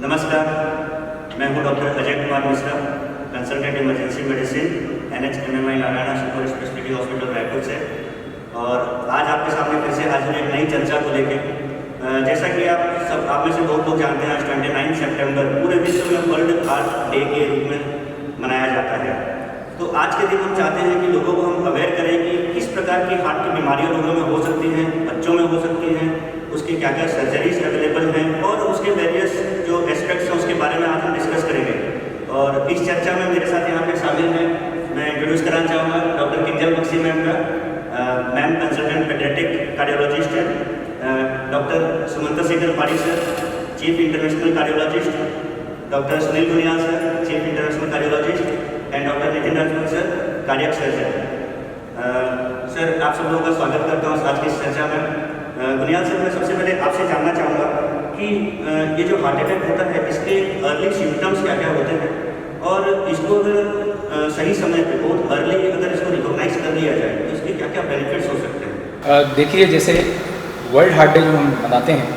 नमस्कार, मैं हूं doctor Ajay Kumar Mishra, consultant emergency medicine NH-MMI Narayan super speciality hospital Raipur से। और आज आपके सामने फिर से हाजिर एक नई चर्चा को लेके। जैसा कि आप में से बहुत लोग जानते हैं, आज 29 सितंबर पूरे विश्व में वर्ल्ड हार्ट डे के रूप में मनाया जाता है। तो आज के दिन हम चाहते हैं कि लोगों को हम अवेयर करें कि किस प्रकार की हार्ट की बीमारियाँ लोगों में हो सकती हैं, बच्चों में हो सकती हैं, उसकी क्या क्या सर्जरीज अवेलेबल हैं और उसके वेरियस जो एस्पेक्ट्स हैं उसके बारे में आज हम डिस्कस करेंगे। और इस चर्चा में मेरे साथ यहाँ पे शामिल हैं, मैं इंट्रोड्यूस कराना चाहूँगा डॉक्टर किंजल बख्शी मैम का। मैम कंसल्टेंट पेडियाट्रिक कार्डियोलॉजिस्ट है। Doctor Sumant Shekhar Padi sir, chief international cardiologist. Doctor Sunil Guniyal sir, chief international cardiologist. And doctor Nitin Rajput sir, cardiac surgeon. Sir, आप सब लोगों का स्वागत करता हूँ आज की इस चर्चा में। गुनियाल सर, मैं सबसे पहले आपसे जानना चाहूँगा कि ये जो हार्ट अटैक होता है इसके अर्ली सिम्टम्स क्या क्या होते हैं और इसको अगर सही समय पे बहुत अर्ली अगर इसको रिकॉग्नाइज कर लिया जाए तो इसके क्या क्या बेनिफिट्स हो सकते हैं? देखिए, जैसे वर्ल्ड हार्ट डे जो हम मनाते हैं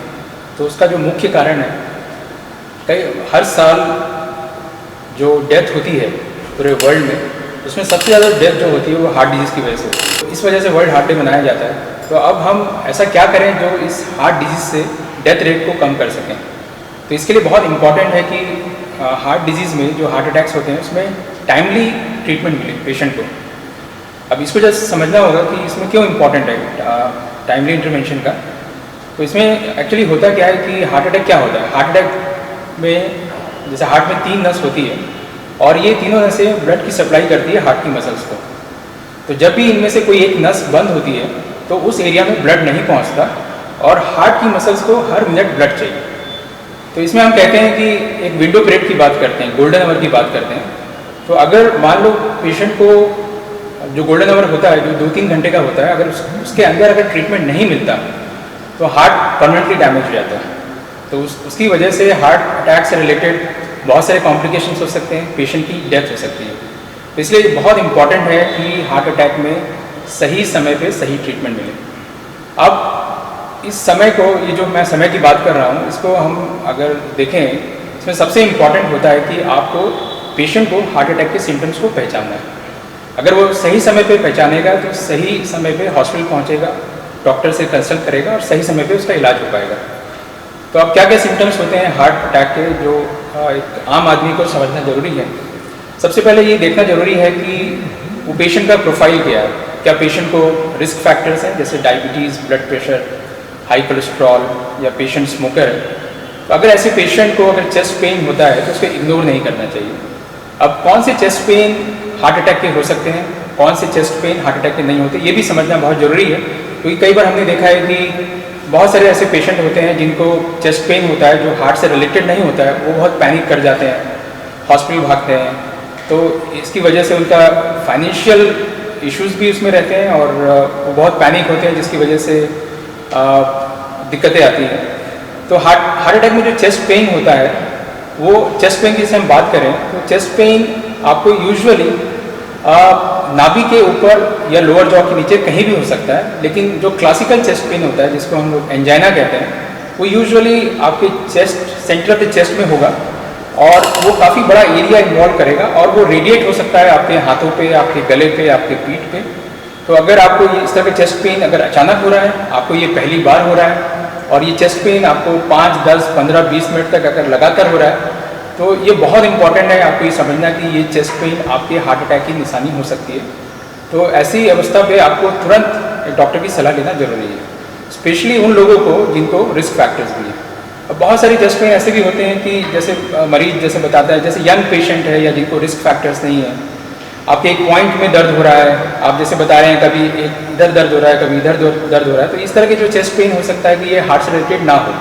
तो उसका जो मुख्य कारण है, हर साल जो डेथ होती है पूरे वर्ल्ड में, उसमें सबसे ज़्यादा डेथ जो होती है वो हार्ट डिजीज़ की वजह से होती है। इस वजह से वर्ल्ड हार्ट डे मनाया जाता है। तो अब हम ऐसा क्या करें जो इस हार्ट डिजीज़ से डेथ रेट को कम कर सकें। तो इसके लिए बहुत इम्पॉर्टेंट है कि हार्ट डिजीज़ में जो हार्ट अटैक्स होते हैं उसमें टाइमली ट्रीटमेंट मिले पेशेंट को। अब इसको जैसे समझना होगा कि इसमें क्यों इम्पॉर्टेंट है टाइमली इंटरवेंशन का। तो इसमें एक्चुअली होता क्या है कि हार्ट अटैक क्या होता है। हार्ट अटैक में जैसे हार्ट में 3 नस होती है और ये तीनों नसें ब्लड की सप्लाई करती है हार्ट की मसल्स को। तो जब भी इनमें से कोई एक नस बंद होती है तो उस एरिया में ब्लड नहीं पहुंचता और हार्ट की मसल्स को हर मिनट ब्लड चाहिए। तो इसमें हम कहते हैं कि एक विंडो पीरियड की बात करते हैं, गोल्डन आवर की बात करते हैं। तो अगर मान लो पेशेंट को जो गोल्डन आवर होता है, जो 2-3 घंटे का होता है, अगर उसके अंदर अगर ट्रीटमेंट नहीं मिलता तो हार्ट परमानेंटली डैमेज हो जाता है। तो उसकी वजह से हार्ट अटैक से रिलेटेड बहुत सारे कॉम्प्लिकेशंस हो सकते हैं, पेशेंट की डेथ हो सकती है। तो इसलिए बहुत इम्पॉर्टेंट है कि हार्ट अटैक में सही समय पे सही ट्रीटमेंट मिले। अब इस समय को, ये जो मैं समय की बात कर रहा हूँ, इसको हम अगर देखें, इसमें सबसे इम्पॉर्टेंट होता है कि आपको पेशेंट को हार्ट अटैक के सिम्टम्स को पहचानना है। अगर वो सही समय पे पहचानेगा तो सही समय पे हॉस्पिटल पहुँचेगा, डॉक्टर से कंसल्ट करेगा और सही समय पे उसका इलाज हो पाएगा। तो अब क्या क्या सिम्टम्स होते हैं हार्ट अटैक के जो एक आम आदमी को समझना ज़रूरी है। सबसे पहले ये देखना ज़रूरी है कि वो पेशेंट का प्रोफाइल क्या है। क्या पेशेंट को रिस्क फैक्टर्स हैं जैसे diabetes, blood pressure, high cholesterol, या पेशेंट स्मोकर है। तो अगर ऐसे पेशेंट को अगर चेस्ट पेन होता है तो उसको इग्नोर नहीं करना चाहिए। अब कौन से चेस्ट पेन हार्ट अटैक के हो सकते हैं, कौन से चेस्ट पेन हार्ट अटैक के नहीं होते, ये भी समझना बहुत ज़रूरी है। क्योंकि कई बार हमने देखा है कि बहुत सारे ऐसे पेशेंट होते हैं जिनको चेस्ट पेन होता है जो हार्ट से रिलेटेड नहीं होता है, वो बहुत पैनिक कर जाते हैं, हॉस्पिटल भागते हैं। तो इसकी वजह से उनका फाइनेंशियल इश्यूज भी उसमें रहते हैं और वो बहुत पैनिक होते हैं, जिसकी वजह से दिक्कतें आती हैं। तो हार्ट अटैक में जो चेस्ट पेन होता है, वो चेस्ट पेन की जैसे हम बात करें तो चेस्ट पेन आपको यूजुअली नाभि के ऊपर या लोअर जॉ के नीचे कहीं भी हो सकता है। लेकिन जो क्लासिकल चेस्ट पेन होता है, जिसको हम लोग एंजाइना कहते हैं, वो यूजुअली आपके chest, centre of the chest में होगा और वो काफ़ी बड़ा एरिया इन्वॉल्व करेगा और वो रेडिएट हो सकता है आपके हाथों पे, आपके गले पे, आपके पीठ पे। तो अगर आपको ये इस तरह का चेस्ट पेन अगर अचानक हो रहा है, आपको ये पहली बार हो रहा है और ये चेस्ट पेन आपको 5, 10, 15, 20 मिनट तक अगर लगातार हो रहा है, तो ये बहुत इंपॉर्टेंट है आपको ये समझना कि ये चेस्ट पेन आपके हार्ट अटैक की निशानी हो सकती है। तो ऐसी अवस्था पे आपको तुरंत एक डॉक्टर की सलाह लेना जरूरी है, स्पेशली उन लोगों को जिनको रिस्क फैक्टर्स भी हैं। अब बहुत सारी चेस्ट पेन ऐसे भी होते हैं कि जैसे मरीज जैसे बताता है, जैसे यंग पेशेंट है या जिनको रिस्क फैक्टर्स नहीं है, आपके एक पॉइंट में दर्द हो रहा है, आप जैसे बता रहे हैं कभी इधर दर्द हो रहा है, कभी इधर दर्द हो रहा है, तो इस तरह के जो चेस्ट पेन हो सकता है कि ये हार्ट से रिलेटेड ना हो।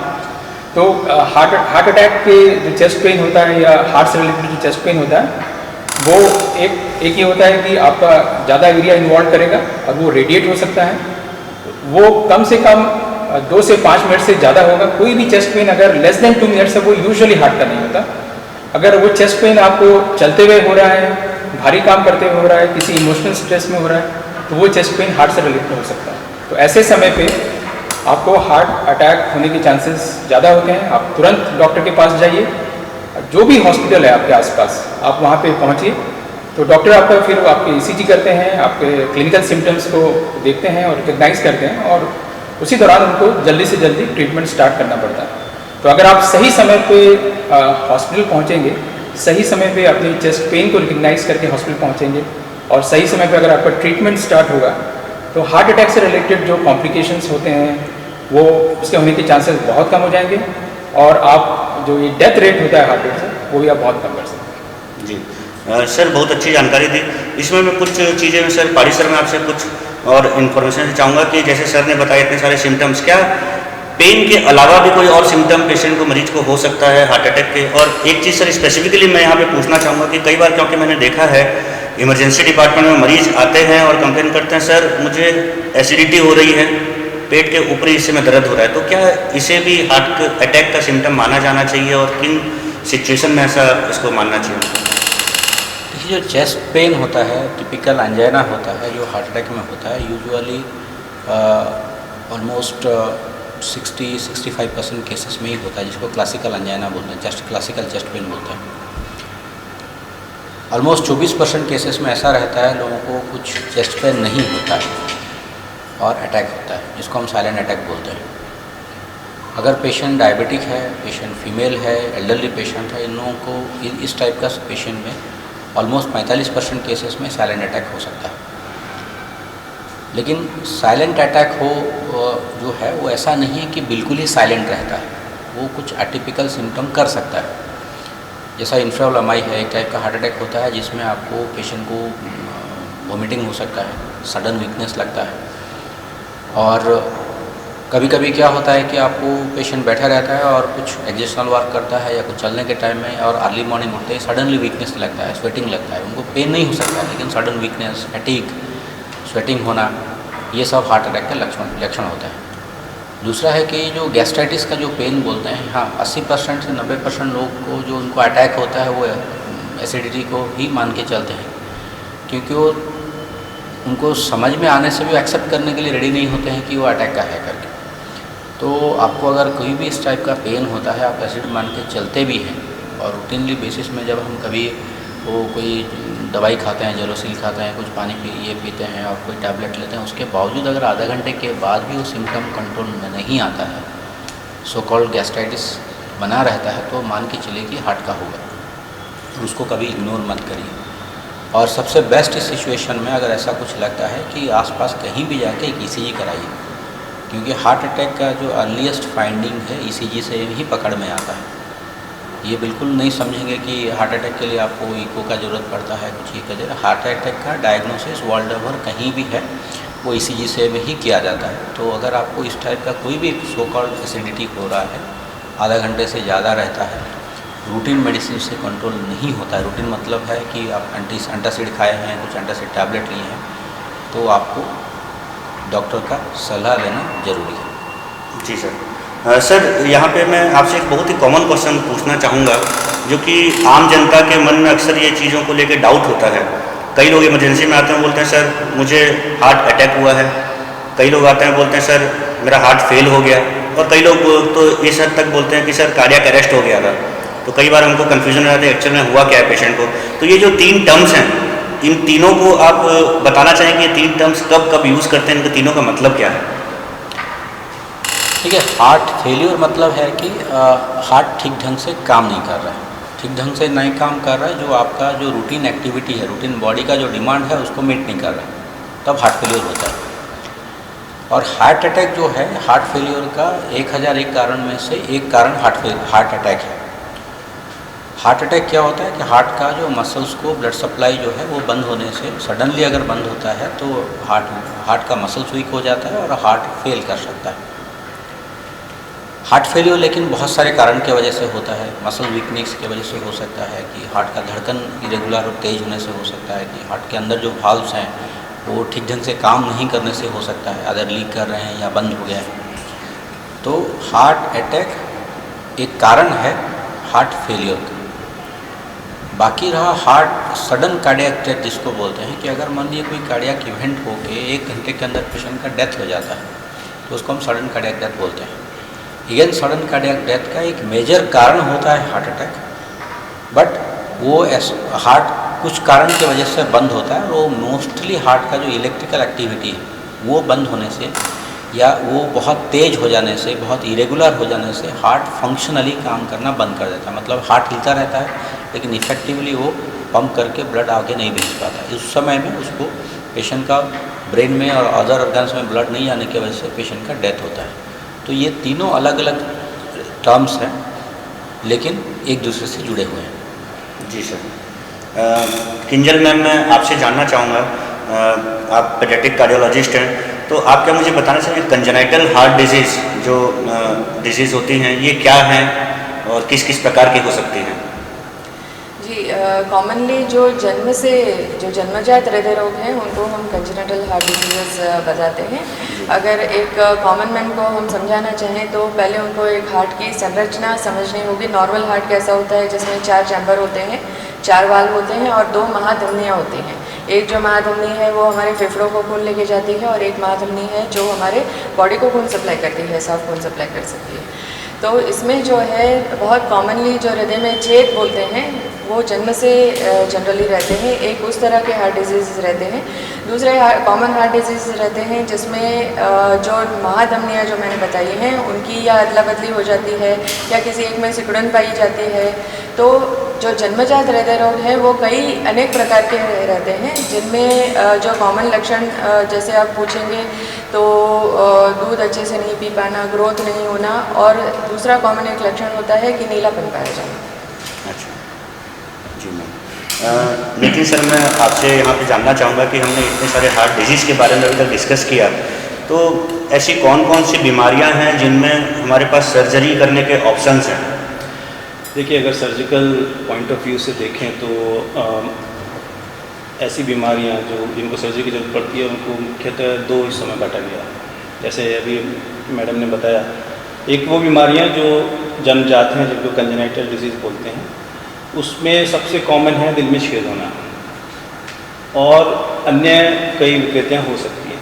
तो हार्ट अटैक के जो चेस्ट पेन होता है या हार्ट से रिलेटेड जो चेस्ट पेन होता है, वो एक ही होता है कि आपका ज़्यादा एरिया इन्वॉल्व करेगा और वो रेडिएट हो सकता है। वो कम से कम 2 से 5 मिनट से ज़्यादा होगा। कोई भी चेस्ट पेन अगर लेस देन 2 मिनट है वो यूजुअली हार्ट का नहीं होता। अगर वो चेस्ट पेन आपको चलते हुए हो रहा है, भारी काम करते हुए हो रहा है, किसी इमोशनल स्ट्रेस में हो रहा है, तो वो चेस्ट पेन हार्ट से रिलेटेड हो सकता है। तो ऐसे समय पे आपको हार्ट अटैक होने के चांसेस ज़्यादा होते हैं। आप तुरंत डॉक्टर के पास जाइए जो भी हॉस्पिटल है आपके आसपास, आप वहाँ पे पहुँचिए, तो डॉक्टर आपका फिर आपके ECG करते हैं, आपके क्लिनिकल सिम्टम्स को देखते हैं और रिकग्नाइज करते हैं, और उसी दौरान उनको जल्दी से जल्दी ट्रीटमेंट स्टार्ट करना पड़ता है। तो अगर आप सही समय पे हॉस्पिटल पहुँचेंगे, सही समय पे अपनी चेस्ट पेन को रिकग्नाइज करके हॉस्पिटल पहुँचेंगे, और सही समय पे अगर आपका ट्रीटमेंट स्टार्ट होगा, तो हार्ट अटैक से रिलेटेड जो कॉम्प्लिकेशंस होते हैं वो उसके होने के चांसेस बहुत कम हो जाएंगे, और आप जो ये डेथ रेट होता है हार्ट अटैक से, वो भी आप बहुत कम कर सकते हैं। जी सर, बहुत अच्छी जानकारी दी। इसमें मैं कुछ चीज़ें में सर पारी सर मैं आपसे कुछ और इन्फॉर्मेशन चाहूँगा कि जैसे सर ने बताया इतने सारे सिम्टम्स, क्या पेन के अलावा भी कोई और सिम्टम पेशेंट को, मरीज को हो सकता है हार्ट अटैक के? और एक चीज़ सर स्पेसिफिकली मैं यहाँ पे पूछना चाहूँगा कि कई बार, क्योंकि मैंने देखा है इमरजेंसी डिपार्टमेंट में मरीज आते हैं और कंप्लेन करते हैं, सर मुझे एसिडिटी हो रही है, पेट के ऊपरी हिस्से में दर्द हो रहा है, तो क्या इसे भी हार्ट अटैक का सिम्टम माना जाना चाहिए और किन सिचुएशन में ऐसा इसको मानना चाहिए? देखिए, जो चेस्ट पेन होता है, टिपिकल एंजाइना होता है जो हार्ट अटैक में होता है, यूजुअली ऑलमोस्ट 60-65% केसेस में ही होता है, जिसको क्लासिकल एंजाइना बोलते हैं, क्लासिकल चेस्ट पेन बोलते हैं। ऑलमोस्ट 24% केसेस में ऐसा रहता है लोगों को कुछ चेस्ट पेन नहीं होता है और अटैक होता है, जिसको हम साइलेंट अटैक बोलते हैं। अगर पेशेंट डायबिटिक है, पेशेंट फीमेल है, एल्डरली पेशेंट है, इन लोगों को इस टाइप का पेशेंट में ऑलमोस्ट 45% केसेस में साइलेंट अटैक हो सकता है। लेकिन साइलेंट अटैक जो है वो ऐसा नहीं है कि बिल्कुल ही साइलेंट रहता है, वो कुछ एटिपिकल सिम्टम कर सकता है। जैसा इंफ्राओलामाई है, एक टाइप का हार्ट अटैक होता है जिसमें आपको पेशेंट को वोमिटिंग हो सकता है, सडन वीकनेस लगता है, और कभी कभी क्या होता है कि आपको पेशेंट बैठा रहता है और कुछ एग्जिस्टनल वर्क करता है या कुछ चलने के टाइम में, और अर्ली मॉर्निंग उठते ही सडनली वीकनेस लगता है, स्वेटिंग लगता है। उनको पेन नहीं हो सकता है, लेकिन सडन वीकनेस, फैटीग, स्वेटिंग होना, ये सब हार्ट अटैक का लक्षण होता है। दूसरा है कि जो गैस्ट्राइटिस का जो पेन बोलते हैं, हाँ 80% से 90% लोग को जो उनको अटैक होता है वो एसिडिटी को ही मान के चलते हैं, क्योंकि वो उनको समझ में आने से भी एक्सेप्ट करने के लिए रेडी नहीं होते हैं कि वो अटैक का है करके। तो आपको अगर कोई भी इस टाइप का पेन होता है, आप एसिड मान के चलते भी हैं, और रूटीनली बेसिस में जब हम कभी वो कोई दवाई खाते हैं, जेलोसिल खाते हैं, कुछ पानी पीते हैं और कोई टैबलेट लेते हैं, उसके बावजूद अगर आधा घंटे के बाद भी वो सिम्टम कंट्रोल में नहीं आता है, सो कॉल्ड गैस्ट्राइटिस बना रहता है, तो मान के चलिए कि हार्ट का होगा, उसको कभी इग्नोर मत करिए। और सबसे बेस्ट इस सिचुएशन में अगर ऐसा कुछ लगता है कि आसपास कहीं भी जाके एक ECG कराइए, क्योंकि हार्ट अटैक का जो अर्लीस्ट फाइंडिंग है ECG से ही पकड़ में आता है। ये बिल्कुल नहीं समझेंगे कि हार्ट अटैक के लिए आपको इको का ज़रूरत पड़ता है, कुछ ही का। हार्ट अटैक का डायग्नोसिस वर्ल्ड ओवर कहीं भी है वो ECG से भी किया जाता है। तो अगर आपको इस टाइप का कोई भी सो कॉल्ड एसिडिटी हो रहा है, आधा घंटे से ज़्यादा रहता है, रूटीन मेडिसिन से कंट्रोल नहीं होता है, रूटीन मतलब है कि आप एंटासिड खाए हैं, कुछ एंटासिड टैबलेट लिए हैं, तो आपको डॉक्टर का सलाह लेना ज़रूरी है। जी सर। सर यहाँ पे मैं आपसे एक बहुत ही कॉमन क्वेश्चन पूछना चाहूँगा, जो कि आम जनता के मन में अक्सर ये चीज़ों को लेकर डाउट होता है। कई लोग इमरजेंसी में आते हैं, बोलते हैं सर मुझे हार्ट अटैक हुआ है, कई लोग आते हैं बोलते हैं सर मेरा हार्ट फेल हो गया, और कई लोग तो इस हद तक बोलते हैं कि सर कार्डियक अरेस्ट हो गया था। तो कई बार हमको कन्फ्यूजन हो जाता है एक्चुअल में हुआ क्या है पेशेंट को। तो ये जो 3 टर्म्स हैं, इन तीनों को आप बताना चाहेंगे, ये 3 टर्म्स कब कब यूज़ करते हैं, इनके तीनों का मतलब क्या है? ठीक है, हार्ट फेल्योर मतलब है कि हार्ट ठीक ढंग से काम नहीं कर रहा है, ठीक ढंग से नहीं काम कर रहा है, जो आपका जो रूटीन एक्टिविटी है, रूटीन बॉडी का जो डिमांड है उसको मीट नहीं कर रहा है, तब हार्ट फेल्योर होता है। और हार्ट अटैक जो है, हार्ट फेल्योर का 1001 कारण में से एक कारण हार्ट अटैक है। हार्ट अटैक क्या होता है कि हार्ट का जो मसल्स को ब्लड सप्लाई जो है वो बंद होने से, सडनली अगर बंद होता है तो हार्ट का मसल्स वीक हो जाता है और हार्ट फेल कर सकता है। हार्ट फेलियर लेकिन बहुत सारे कारण के वजह से होता है। मसल वीकनेस की वजह से हो सकता है कि हार्ट का धड़कन इरेगुलर और तेज होने से हो सकता है कि हार्ट के अंदर जो वाल्व्स हैं वो ठीक ढंग से काम नहीं करने से हो सकता है, अगर लीक कर रहे हैं या बंद हो गया है। तो हार्ट अटैक एक कारण है हार्ट फेलियर का। बाकी रहा हार्ट सडन कार्डियक डेथ जिसको बोलते हैं, कि अगर मान लीजिए कोई कार्डियक इवेंट हो के 1 घंटे के अंदर पेशेंट का डेथ हो जाता है तो उसको हम सडन कार्डियक डेथ बोलते हैं। अगेन सडन कार्डियक डेथ का एक मेजर कारण होता है हार्ट अटैक, बट वो हार्ट कुछ कारण की वजह से बंद होता है। वो मोस्टली हार्ट का जो इलेक्ट्रिकल एक्टिविटी है वो बंद होने से या वो बहुत तेज़ हो जाने से, बहुत इरेगुलर हो जाने से हार्ट फंक्शनली काम करना बंद कर देता है। मतलब हार्ट हिलता रहता है लेकिन इफेक्टिवली वो पंप करके ब्लड आगे नहीं भेज पाता। उस समय में उसको पेशेंट का ब्रेन में और अदर ऑर्गन्स में ब्लड नहीं आने की वजह से पेशेंट का डेथ होता है। तो ये तीनों अलग अलग टर्म्स हैं लेकिन एक दूसरे से जुड़े हुए हैं। जी सर। किंजल मैम, मैं आपसे जानना चाहूँगा, आप पेडियाट्रिक कार्डियोलॉजिस्ट हैं, तो आप क्या मुझे बताना चाहिए कंजेनाइटल हार्ट डिजीज़ जो डिजीज़ होती हैं ये क्या हैं और किस किस प्रकार की हो सकती हैं? जी, कॉमनली जो जन्मजात हृदय रोग हैं उनको हम कंजेनिटल हार्ट डिजीज़ बताते हैं। अगर एक कॉमन मैन को हम समझाना चाहें तो पहले उनको एक हार्ट की संरचना समझनी होगी। नॉर्मल हार्ट कैसा होता है, जिसमें 4 चैम्बर होते हैं, 4 वाल्व होते हैं और 2 महाधमनियाँ होती हैं। एक जो महाधमनी है वो हमारे फेफड़ों को खून लेके जाती है और एक महाधमनी है जो हमारे बॉडी को खून सप्लाई करती है, साफ खून सप्लाई कर सकती है। तो इसमें जो है बहुत कॉमनली जो हृदय में छेद बोलते हैं वो जन्म से जनरली रहते हैं। एक उस तरह के हार्ट डिजीज़ रहते हैं। दूसरे कॉमन हार्ट डिजीज़ रहते हैं जिसमें जो महाधमनियाँ जो मैंने बताई हैं उनकी या अदला बदली हो जाती है या किसी एक में सिकुड़न पाई जाती है। तो जो जन्मजात हृदय रोग है वो कई अनेक प्रकार के रहते हैं, जिनमें जो कॉमन लक्षण जैसे आप पूछेंगे तो दूध अच्छे से नहीं पी पाना, ग्रोथ नहीं होना और दूसरा कॉमन एक लक्षण होता है कि नीलापन पाया जाना। अच्छा जी मैम। नितिन सर, मैं आपसे यहाँ पे जानना चाहूँगा कि हमने इतने सारे हार्ट डिजीज़ के बारे में अभी तक डिस्कस किया, तो ऐसी कौन कौन सी बीमारियाँ हैं जिनमें हमारे पास सर्जरी करने के ऑप्शंस हैं? देखिए, अगर सर्जिकल पॉइंट ऑफ व्यू से देखें तो ऐसी बीमारियां जिनको सर्जरी की ज़रूरत पड़ती है उनको मुख्यतः 2 हिस्सों में बांटा गया। जैसे अभी मैडम ने बताया, एक वो बीमारियां जो जन्मजात हैं जिनको कंजेनाइटल डिजीज़ बोलते हैं, उसमें सबसे कॉमन है दिल में छेद होना और अन्य कई विकृतियाँ हो सकती हैं।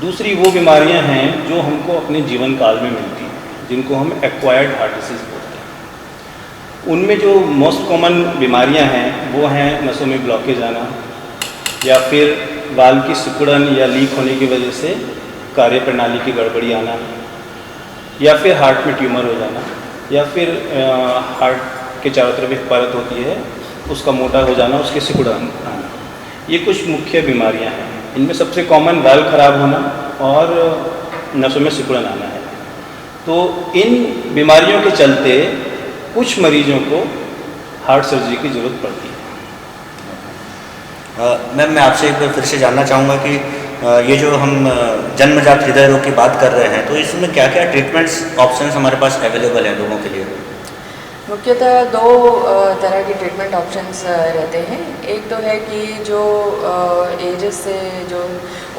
दूसरी वो बीमारियां हैं जो हमको अपने जीवन काल में मिलती हैं, जिनको हम एक्वायर्ड हार्ट डिजीज़ बोलते हैं। उनमें जो मोस्ट कॉमन बीमारियां हैं वो हैं नसों में ब्लॉकेज आना या फिर वाल्व की सिकुड़न या लीक होने की वजह से कार्य प्रणाली की गड़बड़ी आना या फिर हार्ट में ट्यूमर हो जाना या फिर हार्ट के चारों तरफ एक परत होती है उसका मोटा हो जाना, उसके सिकुड़न आना। ये कुछ मुख्य बीमारियां हैं। इनमें सबसे कॉमन वाल्व खराब होना और नसों में सिकुड़न आना है। तो इन बीमारियों के चलते कुछ मरीजों को हार्ट सर्जरी की ज़रूरत पड़ती है। मैम, मैं आपसे एक बार फिर से जानना चाहूँगा कि ये जो हम जन्मजात हृदय रोग की बात कर रहे हैं तो इसमें क्या क्या ट्रीटमेंट्स ऑप्शंस हमारे पास अवेलेबल हैं लोगों के लिए? मुख्यतः 2 तरह के ट्रीटमेंट ऑप्शंस रहते हैं। एक तो है कि जो एजेस से जो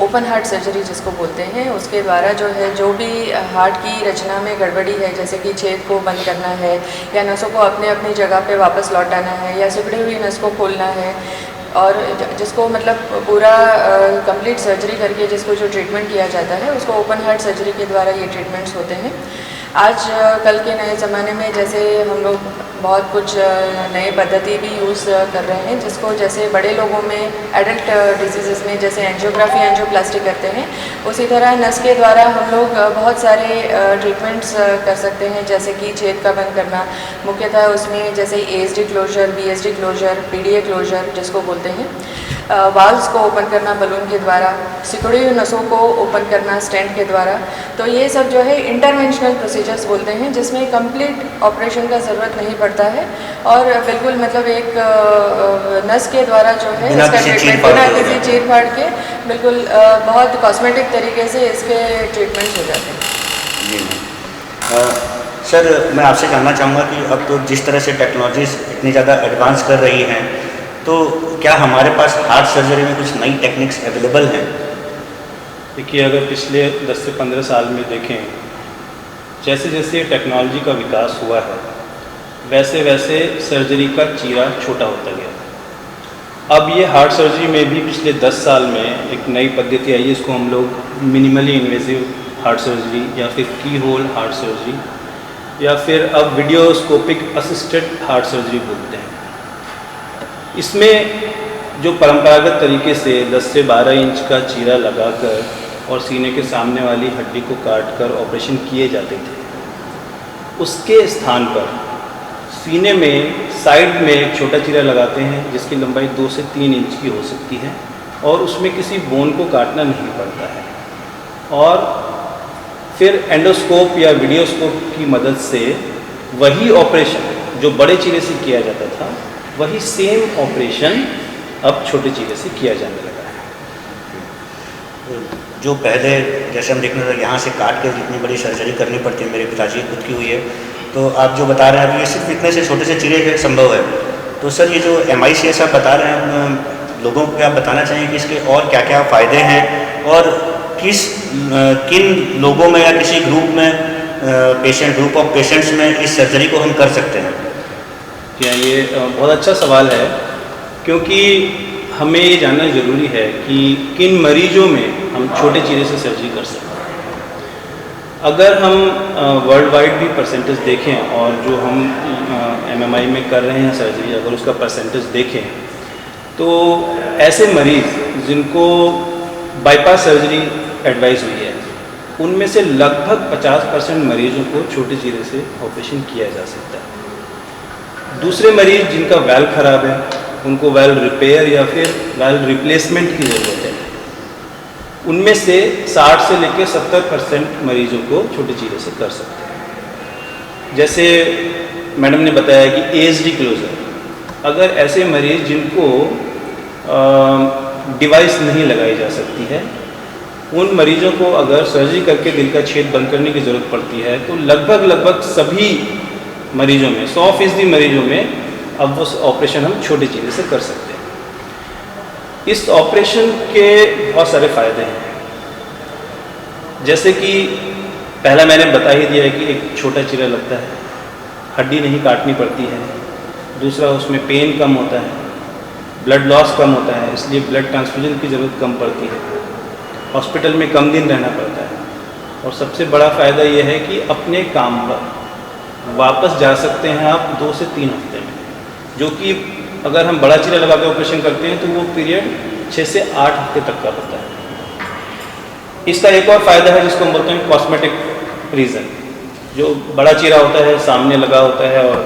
ओपन हार्ट सर्जरी जिसको बोलते हैं उसके द्वारा जो है जो भी हार्ट की रचना में गड़बड़ी है, जैसे कि छेद को बंद करना है या नसों को अपने अपनी जगह पे वापस लौटाना है या सिकुड़ी हुई नस को खोलना है और जिसको मतलब पूरा कंप्लीट सर्जरी करके जिसको जो ट्रीटमेंट किया जाता है उसको ओपन हार्ट सर्जरी के द्वारा ये ट्रीटमेंट्स होते हैं। आज कल के नए ज़माने में जैसे हम लोग बहुत कुछ नए पद्धति भी यूज़ कर रहे हैं, जिसको जैसे बड़े लोगों में एडल्ट डिजीज़ में जैसे एंजियोग्राफी एंजियोप्लास्टी करते हैं, उसी तरह नस के द्वारा हम लोग बहुत सारे ट्रीटमेंट्स कर सकते हैं, जैसे कि छेद का बंद करना। मुख्यतः उसमें जैसे ASD closure, BSD closure, PDA closure जिसको बोलते हैं, वाल्व्स को ओपन करना बलून के द्वारा, सिकुड़ी हुई नसों को ओपन करना स्टेंट के द्वारा। तो ये सब जो है इंटरवेंशनल प्रोसीजर्स बोलते हैं, जिसमें कंप्लीट ऑपरेशन का ज़रूरत नहीं पड़ता है और बिल्कुल मतलब एक नस के द्वारा जो है इसका ट्रीटमेंट बिना किसी चीर फाड़ के बिल्कुल बहुत कॉस्मेटिक तरीके से इसके ट्रीटमेंट्स हो जाते हैं। जी सर, मैं आपसे जानना चाहूँगा कि अब तो जिस तरह से टेक्नोलॉजीज इतनी ज़्यादा एडवांस कर रही हैं, तो क्या हमारे पास हार्ट सर्जरी में कुछ नई टेक्निक्स अवेलेबल हैं? देखिए, अगर पिछले 10 से 15 साल में देखें, जैसे जैसे टेक्नोलॉजी का विकास हुआ है वैसे वैसे सर्जरी का चीरा छोटा होता गया। अब ये हार्ट सर्जरी में भी पिछले 10 साल में एक नई पद्धति आई है, इसको हम लोग मिनिमली इन्वेसिव हार्ट सर्जरी या फिर की होल हार्ट सर्जरी या फिर अब वीडियोस्कोपिक असिस्टेड हार्ट सर्जरी बोलते हैं। इसमें जो परंपरागत तरीके से 10 से 12 इंच का चीरा लगाकर और सीने के सामने वाली हड्डी को काटकर ऑपरेशन किए जाते थे, उसके स्थान पर सीने में साइड में एक छोटा चीरा लगाते हैं जिसकी लंबाई 2 से 3 इंच की हो सकती है और उसमें किसी बोन को काटना नहीं पड़ता है। और फिर एंडोस्कोप या वीडियोस्कोप की मदद से वही ऑपरेशन जो बड़े चीरे से किया जाता था, वही सेम ऑपरेशन अब छोटे चीरे से किया जाने लगा है। जो पहले जैसे हम देखने लगे यहाँ से काट के जितनी बड़ी सर्जरी करनी पड़ती है, मेरे पिताजी खुद की हुई है, तो आप जो बता रहे हैं अभी ये सिर्फ इतने से छोटे से चीरे के संभव है। तो सर ये जो MICS आप बता रहे हैं, लोगों को क्या बताना चाहिए कि इसके और क्या क्या फ़ायदे हैं और किन लोगों में या किसी ग्रुप में ग्रुप ऑफ पेशेंट्स में इस सर्जरी को हम कर सकते हैं? क्या ये बहुत अच्छा सवाल है, क्योंकि हमें ये जानना ज़रूरी है कि किन मरीजों में हम छोटे चीरे से सर्जरी कर सकते हैं। अगर हम वर्ल्ड वाइड भी परसेंटेज देखें और जो हम MMI में कर रहे हैं सर्जरी, अगर उसका परसेंटेज देखें तो ऐसे मरीज़ जिनको बाईपास सर्जरी एडवाइस हुई है, उनमें से लगभग 50% मरीजों को छोटे चीरे से ऑपरेशन किया जा सकता है। दूसरे मरीज जिनका वाल्व ख़राब है, उनको वाल्व रिपेयर या फिर वाल्व रिप्लेसमेंट की ज़रूरत है, उनमें से 60 से लेकर 70% मरीजों को छोटे चीरे से कर सकते हैं। जैसे मैडम ने बताया कि ASD क्लोजर, अगर ऐसे मरीज जिनको डिवाइस नहीं लगाई जा सकती है, उन मरीजों को अगर सर्जरी करके दिल का छेद बंद करने की ज़रूरत पड़ती है, तो लगभग सभी मरीजों में 100% मरीजों में अब वो ऑपरेशन हम छोटे चीरे से कर सकते हैं। इस ऑपरेशन के बहुत सारे फ़ायदे हैं, जैसे कि पहला मैंने बता ही दिया है कि एक छोटा चीरा लगता है, हड्डी नहीं काटनी पड़ती है। दूसरा, उसमें पेन कम होता है, ब्लड लॉस कम होता है, इसलिए ब्लड ट्रांसफ्यूजन की ज़रूरत कम पड़ती है, हॉस्पिटल में कम दिन रहना पड़ता है। और सबसे बड़ा फ़ायदा ये है कि अपने काम पर वापस जा सकते हैं आप 2 से 3 हफ्ते में, जो कि अगर हम बड़ा चीरा लगा के ऑपरेशन करते हैं तो वो पीरियड 6 से 8 हफ्ते तक का होता है। इसका एक और फ़ायदा है जिसको हम बोलते हैं कॉस्मेटिक रीज़न। जो बड़ा चीरा होता है सामने लगा होता है और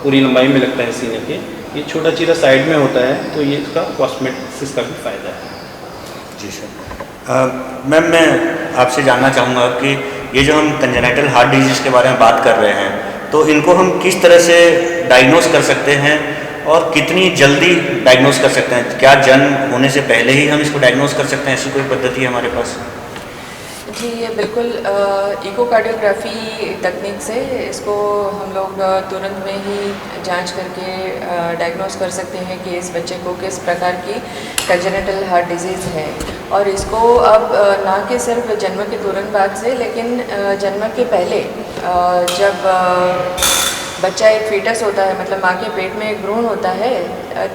पूरी लंबाई में लगता है सीने के, ये छोटा चीरा साइड में होता है, तो ये इसका कॉस्मेटिक्स का भी फ़ायदा है। जी सर। मैम मैं आपसे जानना चाहूँगा कि ये जो हम कंजेनाइटल हार्ट डिजीज़ के बारे में बात कर रहे हैं, तो इनको हम किस तरह से डायग्नोस कर सकते हैं और कितनी जल्दी डायग्नोस कर सकते हैं? क्या जन्म होने से पहले ही हम इसको डायग्नोस कर सकते हैं? ऐसी कोई पद्धति है हमारे पास? जी, ये बिल्कुल इकोकार्डियोग्राफी तकनीक से इसको हम लोग तुरंत में ही जांच करके डायग्नोस कर सकते हैं कि इस बच्चे को किस प्रकार की कंजेनिटल हार्ट डिजीज़ है। और इसको अब ना कि सिर्फ जन्म के तुरंत बाद से, लेकिन जन्म के पहले जब बच्चा एक फीटस होता है, मतलब माँ के पेट में एक भ्रूण होता है,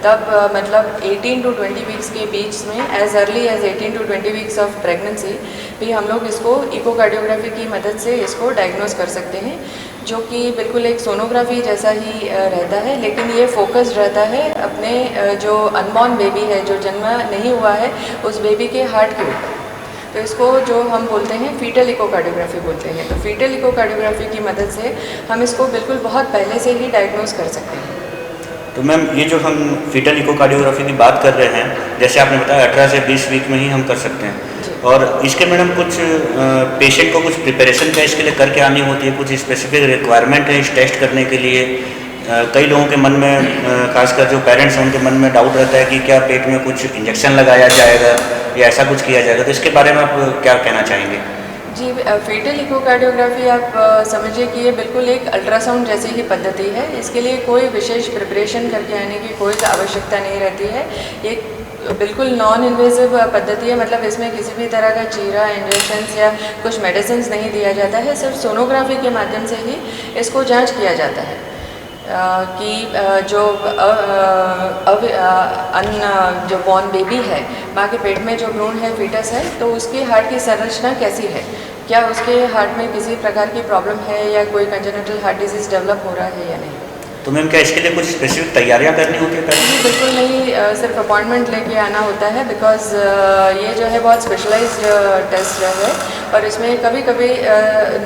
तब मतलब 18 to 20 वीक्स के बीच में, as early as 18 to 20 weeks of pregnancy भी हम लोग इसको इकोकार्डियोग्राफी की मदद से इसको डायग्नोस कर सकते हैं, जो कि बिल्कुल एक सोनोग्राफी जैसा ही रहता है, लेकिन ये फोकस्ड रहता है अपने जो अनबॉर्न बेबी है, जो जन्म नहीं हुआ है, उस बेबी के हार्ट के ऊपर। तो इसको जो हम बोलते हैं फीटल इकोकार्डियोग्राफी बोलते हैं। तो फीटल इकोकार्डियोग्राफी की मदद से हम इसको बिल्कुल बहुत पहले से ही डायग्नोस कर सकते हैं। तो मैम ये जो हम फीटल इकोकार्डियोग्राफी की बात कर रहे हैं, जैसे आपने बताया 18 से 20 वीक में ही हम कर सकते हैं, और इसके मैडम कुछ पेशेंट को कुछ प्रिपरेशन क्या इसके लिए करके आनी होती है? कुछ स्पेसिफिक रिक्वायरमेंट है इस टेस्ट करने के लिए? कई लोगों के मन में, खासकर जो पेरेंट्स हैं उनके मन में डाउट रहता है कि क्या पेट में कुछ इंजेक्शन लगाया जाएगा या ऐसा कुछ किया जाएगा, तो इसके बारे में आप क्या कहना चाहेंगे? जी, फीटल इकोकार्डियोग्राफी आप समझिए कि ये बिल्कुल एक अल्ट्रासाउंड जैसी ही पद्धति है। इसके लिए कोई विशेष प्रिपरेशन करके आने की कोई आवश्यकता नहीं रहती है। ये बिल्कुल नॉन इन्वेजिव पद्धति है, मतलब इसमें किसी भी तरह का चीरा, इंजेक्शंस या कुछ मेडिसिन नहीं दिया जाता है। सिर्फ सोनोग्राफी के माध्यम से ही इसको जांच किया जाता है कि जो जो बॉर्न बेबी है, माँ के पेट में जो भ्रूण है, फीटस है, तो उसकी हार्ट की संरचना कैसी है, क्या उसके हार्ट में किसी प्रकार की प्रॉब्लम है या कोई कंजेनिटल हार्ट डिजीज़ डेवलप हो रहा है या नहीं। तो मैम क्या इसके लिए कुछ स्पेसिफिक तैयारियां करनी होती है पहले? जी बिल्कुल नहीं, सिर्फ अपॉइंटमेंट लेके आना होता है बिकॉज़ ये जो है बहुत स्पेशलाइज्ड टेस्ट है और इसमें कभी कभी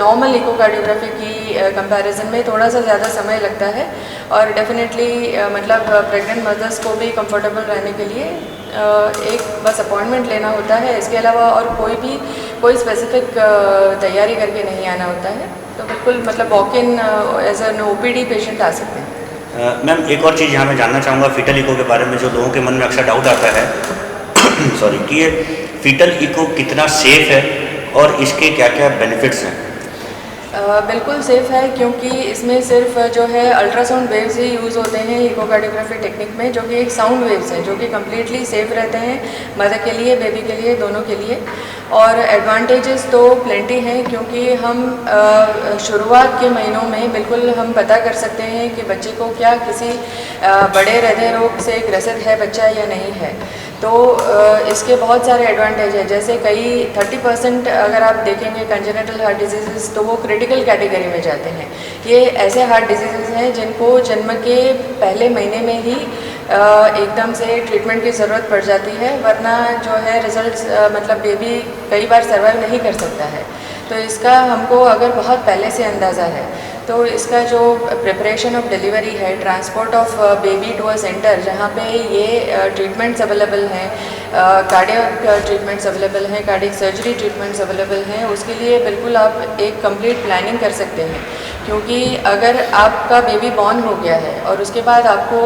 नॉर्मल इकोकार्डियोग्राफी की कंपैरिजन में थोड़ा सा ज़्यादा समय लगता है और डेफिनेटली मतलब प्रेग्नेंट मदर्स को भी कंफर्टेबल रहने के लिए एक बस अपॉइंटमेंट लेना होता है। इसके अलावा और कोई स्पेसिफिक तैयारी करके नहीं आना होता है, तो बिल्कुल मतलब walk in as an OPD patient आ सकते हैं। मैम एक और चीज़ यहाँ मैं जानना चाहूँगा फीटल इको के बारे में, जो लोगों के मन में अक्सर डाउट आता है सॉरी, कि ये फीटल इको कितना सेफ है और इसके क्या क्या बेनिफिट्स हैं? बिल्कुल सेफ़ है क्योंकि इसमें सिर्फ जो है अल्ट्रासाउंड वेव्स ही यूज़ होते हैं इकोकार्डियोग्राफी टेक्निक में, जो कि एक साउंड वेव्स हैं जो कि कम्प्लीटली सेफ रहते हैं मदर के लिए, बेबी के लिए, दोनों के लिए। और एडवांटेजेस तो प्लेंटी हैं क्योंकि हम शुरुआत के महीनों में बिल्कुल हम पता कर सकते हैं कि बच्चे को क्या किसी बड़े हृदय रोग से ग्रसित है बच्चा या नहीं है। तो इसके बहुत सारे एडवांटेज हैं, जैसे कई 30% अगर आप देखेंगे कंजेनिटल हार्ट डिजीज़ तो वो क्रिटिकल कैटेगरी में जाते हैं। ये ऐसे हार्ट डिजीज़ हैं जिनको जन्म के पहले महीने में ही एकदम से ट्रीटमेंट की ज़रूरत पड़ जाती है, वरना जो है रिजल्ट्स मतलब बेबी कई बार सर्वाइव नहीं कर सकता है। तो इसका हमको अगर बहुत पहले से अंदाज़ा है तो इसका जो प्रिपरेशन ऑफ डिलीवरी है, transport of baby to a centre जहाँ पे ये ट्रीटमेंट्स अवेलेबल हैं, कार्डियक ट्रीटमेंट्स अवेलेबल हैं, कार्डियक सर्जरी ट्रीटमेंट्स अवेलेबल हैं, उसके लिए बिल्कुल आप एक कंप्लीट प्लानिंग कर सकते हैं। क्योंकि अगर आपका बेबी बॉर्न हो गया है और उसके बाद आपको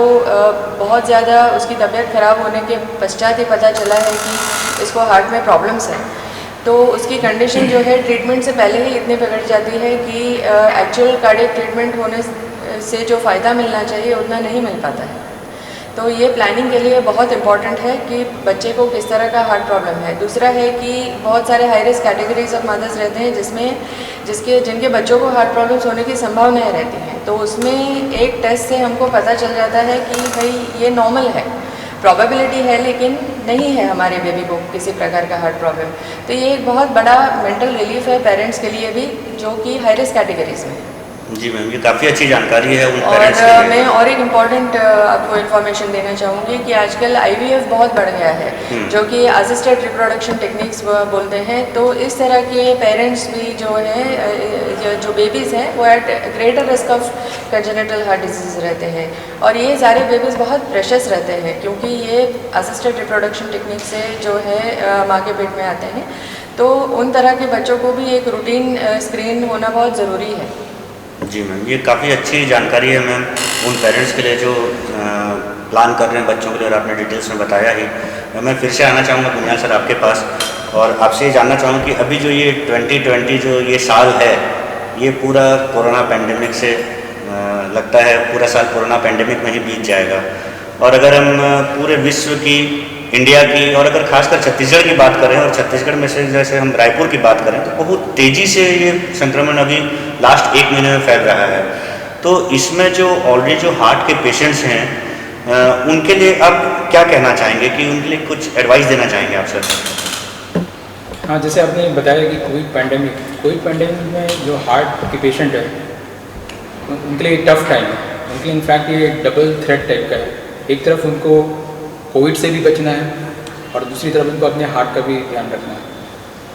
बहुत ज़्यादा उसकी तबीयत ख़राब होने के पश्चात ही पता चला है कि इसको हार्ट में प्रॉब्लम्स हैं, तो उसकी कंडीशन जो है ट्रीटमेंट से पहले ही इतनी बिगड़ जाती है कि एक्चुअल कार्डियक ट्रीटमेंट होने से जो फ़ायदा मिलना चाहिए उतना नहीं मिल पाता है। तो ये प्लानिंग के लिए बहुत इम्पॉर्टेंट है कि बच्चे को किस तरह का हार्ट प्रॉब्लम है। दूसरा है कि बहुत सारे high risk categories of mothers रहते हैं जिनके बच्चों को हार्ट प्रॉब्लम्स होने की संभावनाएं रहती हैं, तो उसमें एक टेस्ट से हमको पता चल जाता है कि भाई ये नॉर्मल है, प्रॉबेबिलिटी है लेकिन नहीं है हमारे बेबी को किसी प्रकार का हार्ट प्रॉब्लम। तो ये एक बहुत बड़ा मेंटल रिलीफ है पेरेंट्स के लिए भी जो कि हाई रिस्क कैटेगरीज में। जी मैम, ये काफ़ी अच्छी जानकारी है उन और पेरेंट्स के लिए। मैं और एक इम्पॉर्टेंट आपको इन्फॉर्मेशन देना चाहूँगी कि आजकल IVF बहुत बढ़ गया है, जो कि असिस्टेड रिप्रोडक्शन टेक्निक्स बोलते हैं। तो इस तरह के पेरेंट्स भी जो हैं जो बेबीज़ हैं वो at greater risk of congenital heart disease रहते हैं, और ये सारे बेबीज़ बहुत प्रेशस रहते हैं क्योंकि ये असिस्टेड रिप्रोडक्शन टेक्निक से जो है माँ के पेट में आते हैं। तो उन तरह के बच्चों को भी एक रूटीन स्क्रीन होना बहुत ज़रूरी है। जी मैम, ये काफ़ी अच्छी जानकारी है मैम उन पेरेंट्स के लिए जो प्लान कर रहे हैं बच्चों के लिए, और आपने डिटेल्स में बताया ही। मैं फिर से आना चाहूँगा बुनियाद सर आपके पास और आपसे ये जानना चाहूँगा कि अभी जो ये 2020 जो ये साल है, ये पूरा कोरोना पेंडेमिक से लगता है पूरा साल कोरोना पेंडेमिक में ही बीत जाएगा। और अगर हम पूरे विश्व की, इंडिया की और अगर खासकर छत्तीसगढ़ की बात करें, और छत्तीसगढ़ में से जैसे हम रायपुर की बात करें, तो बहुत तेज़ी से ये संक्रमण अभी लास्ट 1 महीने में फैल रहा है। तो इसमें जो ऑलरेडी जो हार्ट के पेशेंट्स हैं उनके लिए अब क्या कहना चाहेंगे, कि उनके लिए कुछ एडवाइस देना चाहेंगे आप सर? हाँ, जैसे आपने बताया कि कोविड पैंडेमिक में जो हार्ट के पेशेंट है उनके लिए टफ टाइम है। उनके लिए इनफैक्ट ये डबल थ्रेट टाइप का है। एक तरफ उनको कोविड से भी बचना है और दूसरी तरफ उनको अपने हार्ट का भी ध्यान रखना है।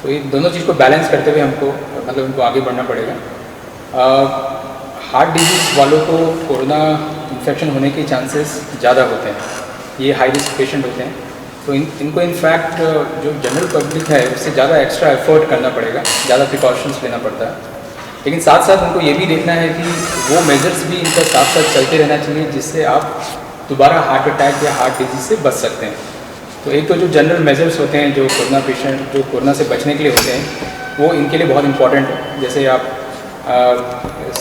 तो ये दोनों चीज़ को बैलेंस करते हुए हमको मतलब उनको आगे बढ़ना पड़ेगा। हार्ट डिजीज़ वालों को कोरोना इन्फेक्शन होने के चांसेस ज़्यादा होते हैं, ये हाई रिस्क पेशेंट होते हैं। तो इनको इनफैक्ट जो जनरल पब्लिक है उससे ज़्यादा एक्स्ट्रा एफर्ट करना पड़ेगा, ज़्यादा प्रिकॉशंस लेना पड़ता है। लेकिन साथ साथ उनको ये भी देखना है कि वो मेजर्स भी इनका साथ साथ चलते रहना चाहिए जिससे आप दोबारा हार्ट अटैक या हार्ट डिजीज़ से बच सकते हैं। तो एक तो जो जनरल मेजर्स होते हैं जो कोरोना पेशेंट जो कोरोना से बचने के लिए होते हैं वो इनके लिए बहुत इंपॉर्टेंट है। जैसे आप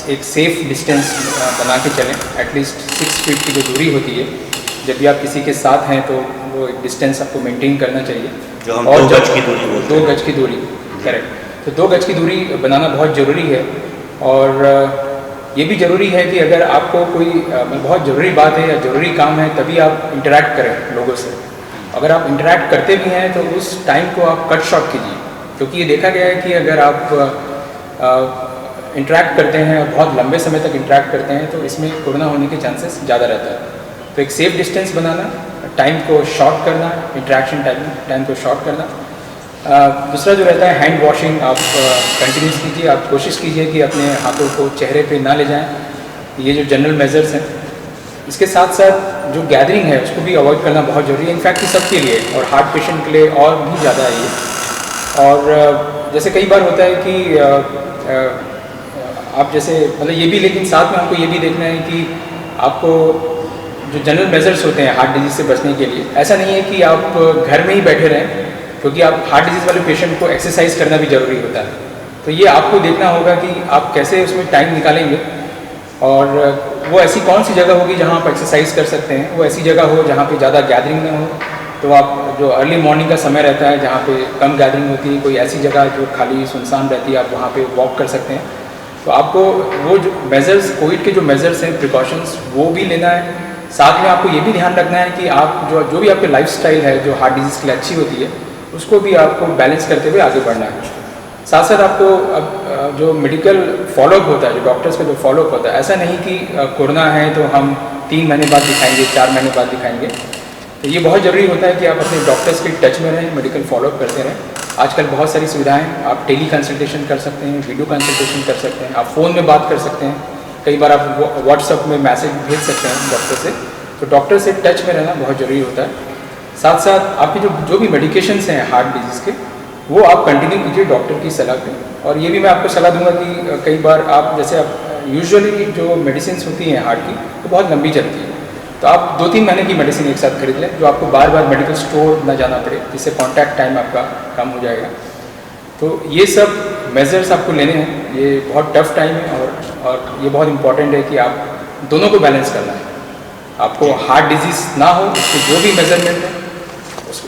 एक सेफ़ डिस्टेंस बना के चलें, एटलीस्ट 6 फीट की जो दूरी होती है, जब भी आप किसी के साथ हैं तो वो एक डिस्टेंस आपको मेंटेन करना चाहिए। जो हम और 2 गज की दूरी बोलते हैं। 2 गज की दूरी, करेक्ट। तो 2 गज की दूरी बनाना बहुत ज़रूरी है। और ये भी ज़रूरी है कि अगर आपको कोई बहुत ज़रूरी बात है या ज़रूरी काम है तभी आप इंटरेक्ट करें लोगों से। अगर आप इंटरेक्ट करते भी हैं तो उस टाइम को आप कट शॉर्ट कीजिए, क्योंकि ये देखा गया है कि अगर आप इंटरेक्ट करते हैं और बहुत लंबे समय तक इंटरेक्ट करते हैं तो इसमें कोरोना होने के चांसेस ज़्यादा रहता है। तो एक सेफ डिस्टेंस बनाना, टाइम को शॉर्ट करना, इंटरेक्शन टाइम को शॉर्ट करना। दूसरा जो रहता है हैंड वॉशिंग, आप कंटिन्यूस कीजिए, आप कोशिश कीजिए कि अपने हाथों को चेहरे पे ना ले जाएं। ये जो जनरल मेजर्स हैं, इसके साथ साथ जो गैदरिंग है उसको भी अवॉइड करना बहुत ज़रूरी है। इनफैक्ट ये सबके लिए, और हार्ट पेशेंट के लिए और भी ज़्यादा है ये। और जैसे कई बार होता है कि आप जैसे मतलब ये भी, लेकिन साथ में हमको ये भी देखना है कि आपको जो जनरल मेजर्स होते हैं हार्ट डिजीज़ से बचने के लिए, ऐसा नहीं है कि आप घर में ही बैठे रहें, क्योंकि आप हार्ट डिजीज़ वाले पेशेंट को एक्सरसाइज करना भी ज़रूरी होता है। तो ये आपको देखना होगा कि आप कैसे उसमें टाइम निकालेंगे, और वो ऐसी कौन सी जगह होगी जहाँ आप एक्सरसाइज कर सकते हैं। वो ऐसी जगह हो जहाँ पे ज़्यादा गैदरिंग ना हो। तो आप जो अर्ली मॉर्निंग का समय रहता है जहाँ पे कम गैदरिंग होती है, कोई ऐसी जगह जो खाली सुनसान रहती है, आप वहाँ पे वॉक कर सकते हैं। तो आपको वो जो मेजर्स, कोविड के जो मेजर्स हैं, प्रिकॉशंस, वो भी लेना है। साथ में आपको ये भी ध्यान रखना है कि आप जो भी आपके लाइफस्टाइल है जो हार्ट डिजीज़ के लिए अच्छी होती है, उसको भी आपको बैलेंस करते हुए आगे बढ़ना है। साथ साथ आपको अब जो मेडिकल फॉलोअप होता है, जो डॉक्टर्स का जो फॉलोअप होता है, ऐसा नहीं कि कोरोना है तो हम 3 महीने बाद दिखाएंगे, 4 महीने बाद दिखाएंगे। तो ये बहुत ज़रूरी होता है कि आप अपने डॉक्टर्स के टच में रहें, मेडिकल फॉलोअप करते रहें। आजकल बहुत सारी सुविधाएं, आप टेली कंसल्टेशन कर सकते हैं, वीडियो कंसल्टेशन कर सकते हैं, आप फ़ोन में बात कर सकते हैं, कई बार आप व्हाट्सएप में मैसेज भेज सकते हैं डॉक्टर से। तो डॉक्टर से टच में रहना बहुत ज़रूरी होता है। साथ साथ आपके जो भी मेडिकेशंस हैं हार्ट डिजीज़ के, वो आप कंटिन्यू कीजिए डॉक्टर की सलाह पे। और ये भी मैं आपको सलाह दूंगा कि कई बार आप जैसे आप यूजुअली जो मेडिसिन होती हैं हार्ट की, वो बहुत लंबी चलती है, तो आप 2-3 महीने की मेडिसिन एक साथ खरीद लें, जो आपको बार बार मेडिकल स्टोर ना जाना पड़े, जिससे कॉन्टैक्ट टाइम आपका कम हो जाएगा। तो ये सब मेजर्स आपको लेने हैं। ये बहुत टफ टाइम है, और ये बहुत इंपॉर्टेंट है कि आप दोनों को बैलेंस करना है। आपको हार्ट डिजीज़ ना हो, उसके जो भी मेजरमेंट है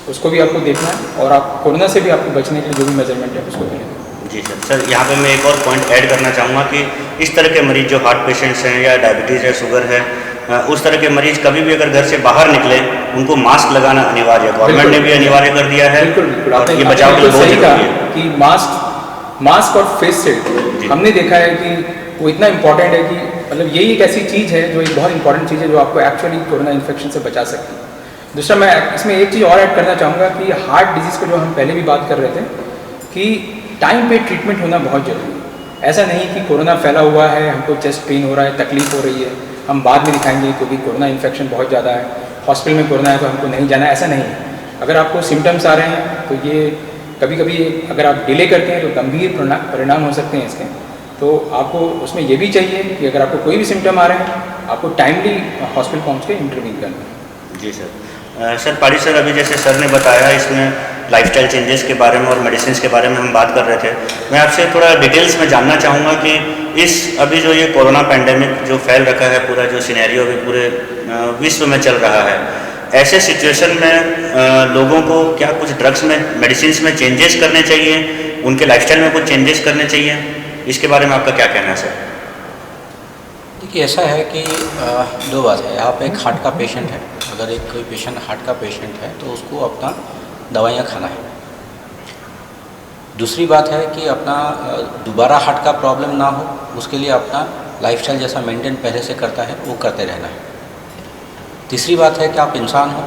उसको भी आपको देखना है, और आप कोरोना से भी आपको बचने के लिए जो भी मेजरमेंट है उसको भी लेना है। जी सर, यहाँ पे मैं एक और पॉइंट ऐड करना चाहूँगा कि इस तरह के मरीज जो हार्ट पेशेंट्स हैं या डायबिटीज़ है, शुगर है, उस तरह के मरीज कभी भी अगर घर से बाहर निकले, उनको मास्क लगाना अनिवार्य है। गवर्नमेंट ने भी अनिवार्य कर दिया है। बिल्कुल, और ये बचाव के लिए बहुत जरूरी है कि मास्क और फेस शील्ड, हमने देखा है कि वो इतना इम्पॉर्टेंट है कि मतलब यही एक ऐसी चीज़ है जो एक बहुत इंपॉर्टेंट चीज़ है जो आपको एक्चुअली कोरोना इन्फेक्शन से बचा सकती है। दूसरा, मैं इसमें एक चीज़ और ऐड करना चाहूँगा कि हार्ट डिजीज़ को जो हम पहले भी बात कर रहे थे कि टाइम पे ट्रीटमेंट होना बहुत ज़रूरी है। ऐसा नहीं कि कोरोना फैला हुआ है, हमको चेस्ट पेन हो रहा है, तकलीफ हो रही है, हम बाद में दिखाएंगे क्योंकि कोरोना इन्फेक्शन बहुत ज़्यादा है, हॉस्पिटल में कोरोना है तो हमको नहीं जाना, ऐसा नहीं है। अगर आपको सिम्टम्स आ रहे हैं तो ये कभी कभी अगर आप डिले करते हैं तो गंभीर परिणाम हो सकते हैं इसके। तो आपको उसमें ये भी चाहिए कि अगर आपको कोई भी सिम्टम आ रहे हैं, आपको टाइमली हॉस्पिटल पहुँच के इंटरवीन करना है। जी सर। सर पारी सर, अभी जैसे सर ने बताया इसमें लाइफस्टाइल चेंजेस के बारे में और मेडिसिन के बारे में हम बात कर रहे थे, मैं आपसे थोड़ा डिटेल्स में जानना चाहूँगा कि इस अभी जो ये कोरोना पैंडेमिक जो फैल रखा है, पूरा जो सिनेरियो अभी पूरे विश्व में चल रहा है, ऐसे सिचुएशन में लोगों को क्या कुछ ड्रग्स में, मेडिसिन में चेंजेस करने चाहिए, उनके लाइफस्टाइल में कुछ चेंजेस करने चाहिए? इसके बारे में आपका क्या कहना है सर? देखिए, ऐसा है कि दो बात है। आप एक हार्ट का पेशेंट है, अगर एक कोई पेशेंट हार्ट का पेशेंट है तो उसको अपना दवाइयाँ खाना है। दूसरी बात है कि अपना दोबारा हार्ट का प्रॉब्लम ना हो, उसके लिए अपना लाइफस्टाइल जैसा मेंटेन पहले से करता है वो करते रहना है। तीसरी बात है कि आप इंसान हो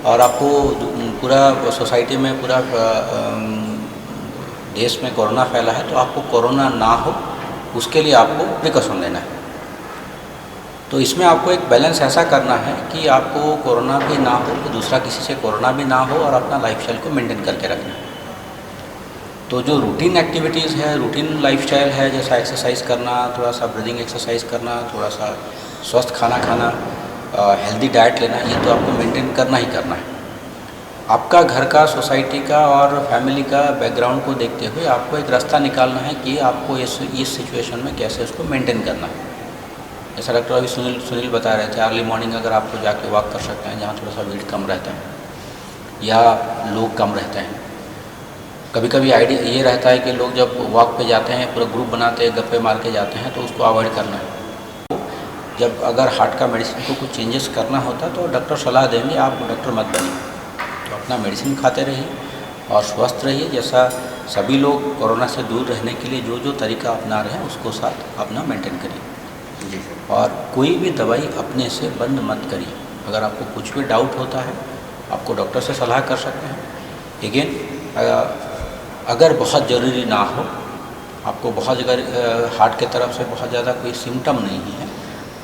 और आपको पूरा सोसाइटी में, पूरा देश में कोरोना फैला है, तो आपको कोरोना ना हो उसके लिए आपको प्रिकॉशन लेना है। तो इसमें आपको एक बैलेंस ऐसा करना है कि आपको कोरोना भी ना हो, तो दूसरा किसी से कोरोना भी ना हो, और अपना लाइफस्टाइल को मेंटेन करके रखना है। तो जो रूटीन एक्टिविटीज़ है, रूटीन लाइफस्टाइल है, जैसा एक्सरसाइज करना, थोड़ा सा ब्रीदिंग एक्सरसाइज करना, थोड़ा सा स्वस्थ खाना खाना, हेल्दी डाइट लेना, ये तो आपको मेंटेन करना ही करना है। आपका घर का, सोसाइटी का और फैमिली का बैकग्राउंड को देखते हुए आपको एक रास्ता निकालना है कि आपको इस सिचुएशन में कैसे उसको मेंटेन करना है। जैसा डॉक्टर अभी सुनील बता रहे थे, अर्ली मॉर्निंग अगर आपको जाके वॉक कर सकते हैं जहाँ थोड़ा सा भीड़ कम रहता है या लोग कम रहते हैं। कभी कभी आइडिया ये रहता है कि लोग जब वॉक पे जाते हैं, पूरा ग्रुप बनाते हैं, गप्पे मार के जाते हैं, तो उसको अवॉइड करना है। जब अगर हार्ट का मेडिसिन को कुछ चेंजेस करना होता तो डॉक्टर सलाह देंगे, आप डॉक्टर मत बनिए। तो अपना मेडिसिन खाते रहिए और स्वस्थ रहिए। जैसा सभी लोग कोरोना से दूर रहने के लिए जो जो तरीका अपना रहे हैं उसको साथ अपना मेंटेन करिए। जी सर। और कोई भी दवाई अपने से बंद मत करिए। अगर आपको कुछ भी डाउट होता है आपको डॉक्टर से सलाह कर सकते हैं। अगेन अगर बहुत ज़रूरी ना हो, आपको बहुत जगह हार्ट के तरफ से बहुत ज़्यादा कोई सिम्टम नहीं है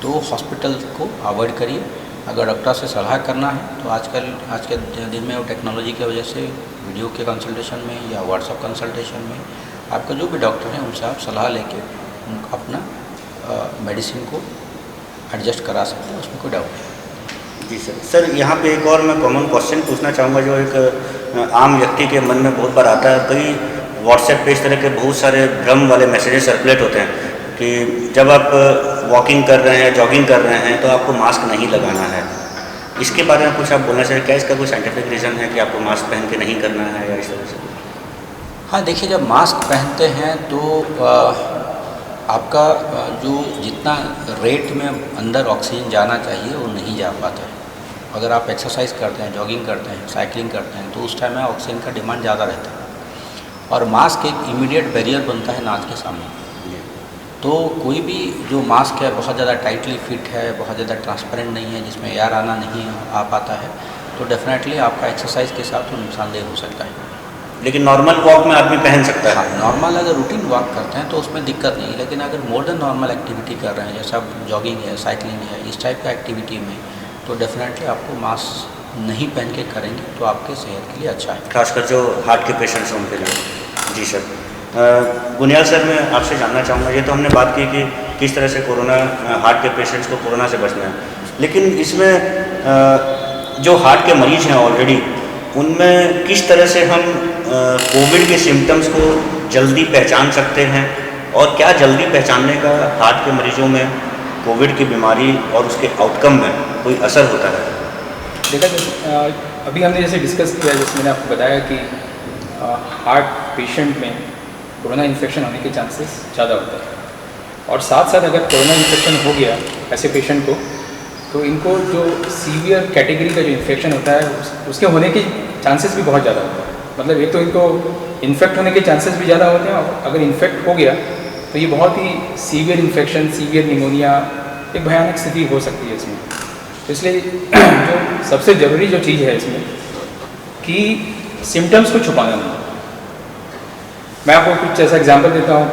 तो हॉस्पिटल को अवॉइड करिए। अगर डॉक्टर से सलाह करना है तो आज के दिन में वो टेक्नोलॉजी की वजह से वीडियो के कंसल्टेशन में या व्हाट्सएप कंसल्टेशन में आपका जो भी डॉक्टर हैं उनसे आप सलाह लेके अपना मेडिसिन को एडजस्ट करा सकते हैं, उसमें कोई डाउट नहीं। जी सर। सर यहाँ पे एक और मैं कॉमन क्वेश्चन पूछना चाहूँगा जो एक आम व्यक्ति के मन में बहुत बार आता है। कई व्हाट्सएप पे इस तरह के बहुत सारे भ्रम वाले मैसेजेस सर्कुलेट होते हैं कि जब आप वॉकिंग कर रहे हैं, जॉगिंग कर रहे हैं तो आपको मास्क नहीं लगाना है। इसके बारे में कुछ आप बोलना चाहिए? क्या इसका कोई साइंटिफिक रीज़न है कि आपको मास्क पहन के नहीं करना है या इस तरह से? हाँ, देखिए, जब मास्क पहनते हैं तो आपका जो जितना रेट में अंदर ऑक्सीजन जाना चाहिए वो नहीं जा पाता है। अगर आप एक्सरसाइज करते हैं, जॉगिंग करते हैं, साइकिलिंग करते हैं तो उस टाइम में ऑक्सीजन का डिमांड ज़्यादा रहता है और मास्क एक इमीडिएट बैरियर बनता है नाक के सामने। तो कोई भी जो मास्क है बहुत ज़्यादा टाइटली फिट है, बहुत ज़्यादा ट्रांसपेरेंट नहीं है, जिसमें एयर आना नहीं आ पाता है, तो डेफिनेटली आपका एक्सरसाइज के साथ तो नुकसानदेह हो सकता है। लेकिन नॉर्मल वॉक में आदमी पहन सकता है? हाँ, नॉर्मल अगर रूटीन वॉक करते हैं तो उसमें दिक्कत नहीं है, लेकिन अगर मोर देन नॉर्मल एक्टिविटी कर रहे हैं जैसा जॉगिंग है, साइकिलिंग है, इस टाइप का एक्टिविटी में तो डेफिनेटली आपको मास्क नहीं पहन के करेंगे तो आपके सेहत के लिए अच्छा है। खासकर जो हार्ट के पेशेंट्स हैं उनके लिए। जी सर। गुनियाल सर, मैं आपसे जानना चाहूँगा, ये तो हमने बात की कि किस तरह से कोरोना हार्ट के पेशेंट्स को कोरोना से बचना है, लेकिन इसमें जो हार्ट के मरीज हैं ऑलरेडी उनमें किस तरह से हम कोविड के सिम्टम्स को जल्दी पहचान सकते हैं और क्या जल्दी पहचानने का हार्ट के मरीजों में कोविड की बीमारी और उसके आउटकम में कोई असर होता है? देखा जैसे अभी हमने जैसे डिस्कस किया, जैसे मैंने आपको बताया कि हार्ट पेशेंट में कोरोना इन्फेक्शन होने के चांसेस ज़्यादा होते हैं और साथ साथ अगर कोरोना इन्फेक्शन हो गया ऐसे पेशेंट को तो इनको जो सीवियर कैटेगरी का जो इन्फेक्शन होता है उसके होने के चांसेस भी बहुत ज़्यादा होते हैं। मतलब एक तो इनको इन्फेक्ट होने के चांसेस भी ज़्यादा होते हैं और अगर इन्फेक्ट हो गया तो ये बहुत ही सीवियर इन्फेक्शन, सीवियर निमोनिया, एक भयानक स्थिति हो सकती है इसमें। तो इसलिए जो सबसे ज़रूरी जो चीज़ है इसमें कि सिम्टम्स को छुपाना नहीं। मैं आपको कुछ ऐसा एग्जांपल देता हूँ।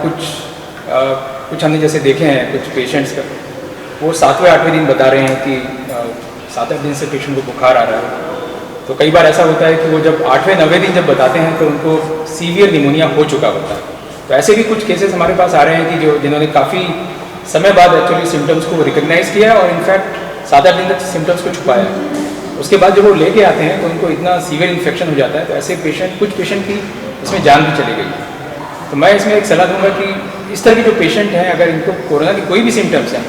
कुछ हमने जैसे देखे हैं कुछ पेशेंट्स का, वो 7वें 8वें दिन बता रहे हैं कि 7-8 दिन से पेशेंट को बुखार आ रहा है। तो कई बार ऐसा होता है कि वो जब 8वें 9वें दिन जब बताते हैं तो उनको सीवियर निमोनिया हो चुका होता है। तो ऐसे भी कुछ केसेस हमारे पास आ रहे हैं कि जिन्होंने काफ़ी समय बाद एक्चुअली सिम्टम्स को रिकग्नाइज़ किया और इनफैक्ट 7-8 दिन तक सिम्टम्स को छुपाया। उसके बाद जब वो लेके आते हैं तो उनको इतना सीवियर इन्फेक्शन हो जाता है तो ऐसे कुछ पेशेंट की इसमें जान भी चली गई। तो मैं इसमें एक सलाह दूंगा कि इस तरह के जो पेशेंट हैं अगर इनको कोरोना के कोई भी सिम्टम्स हैं,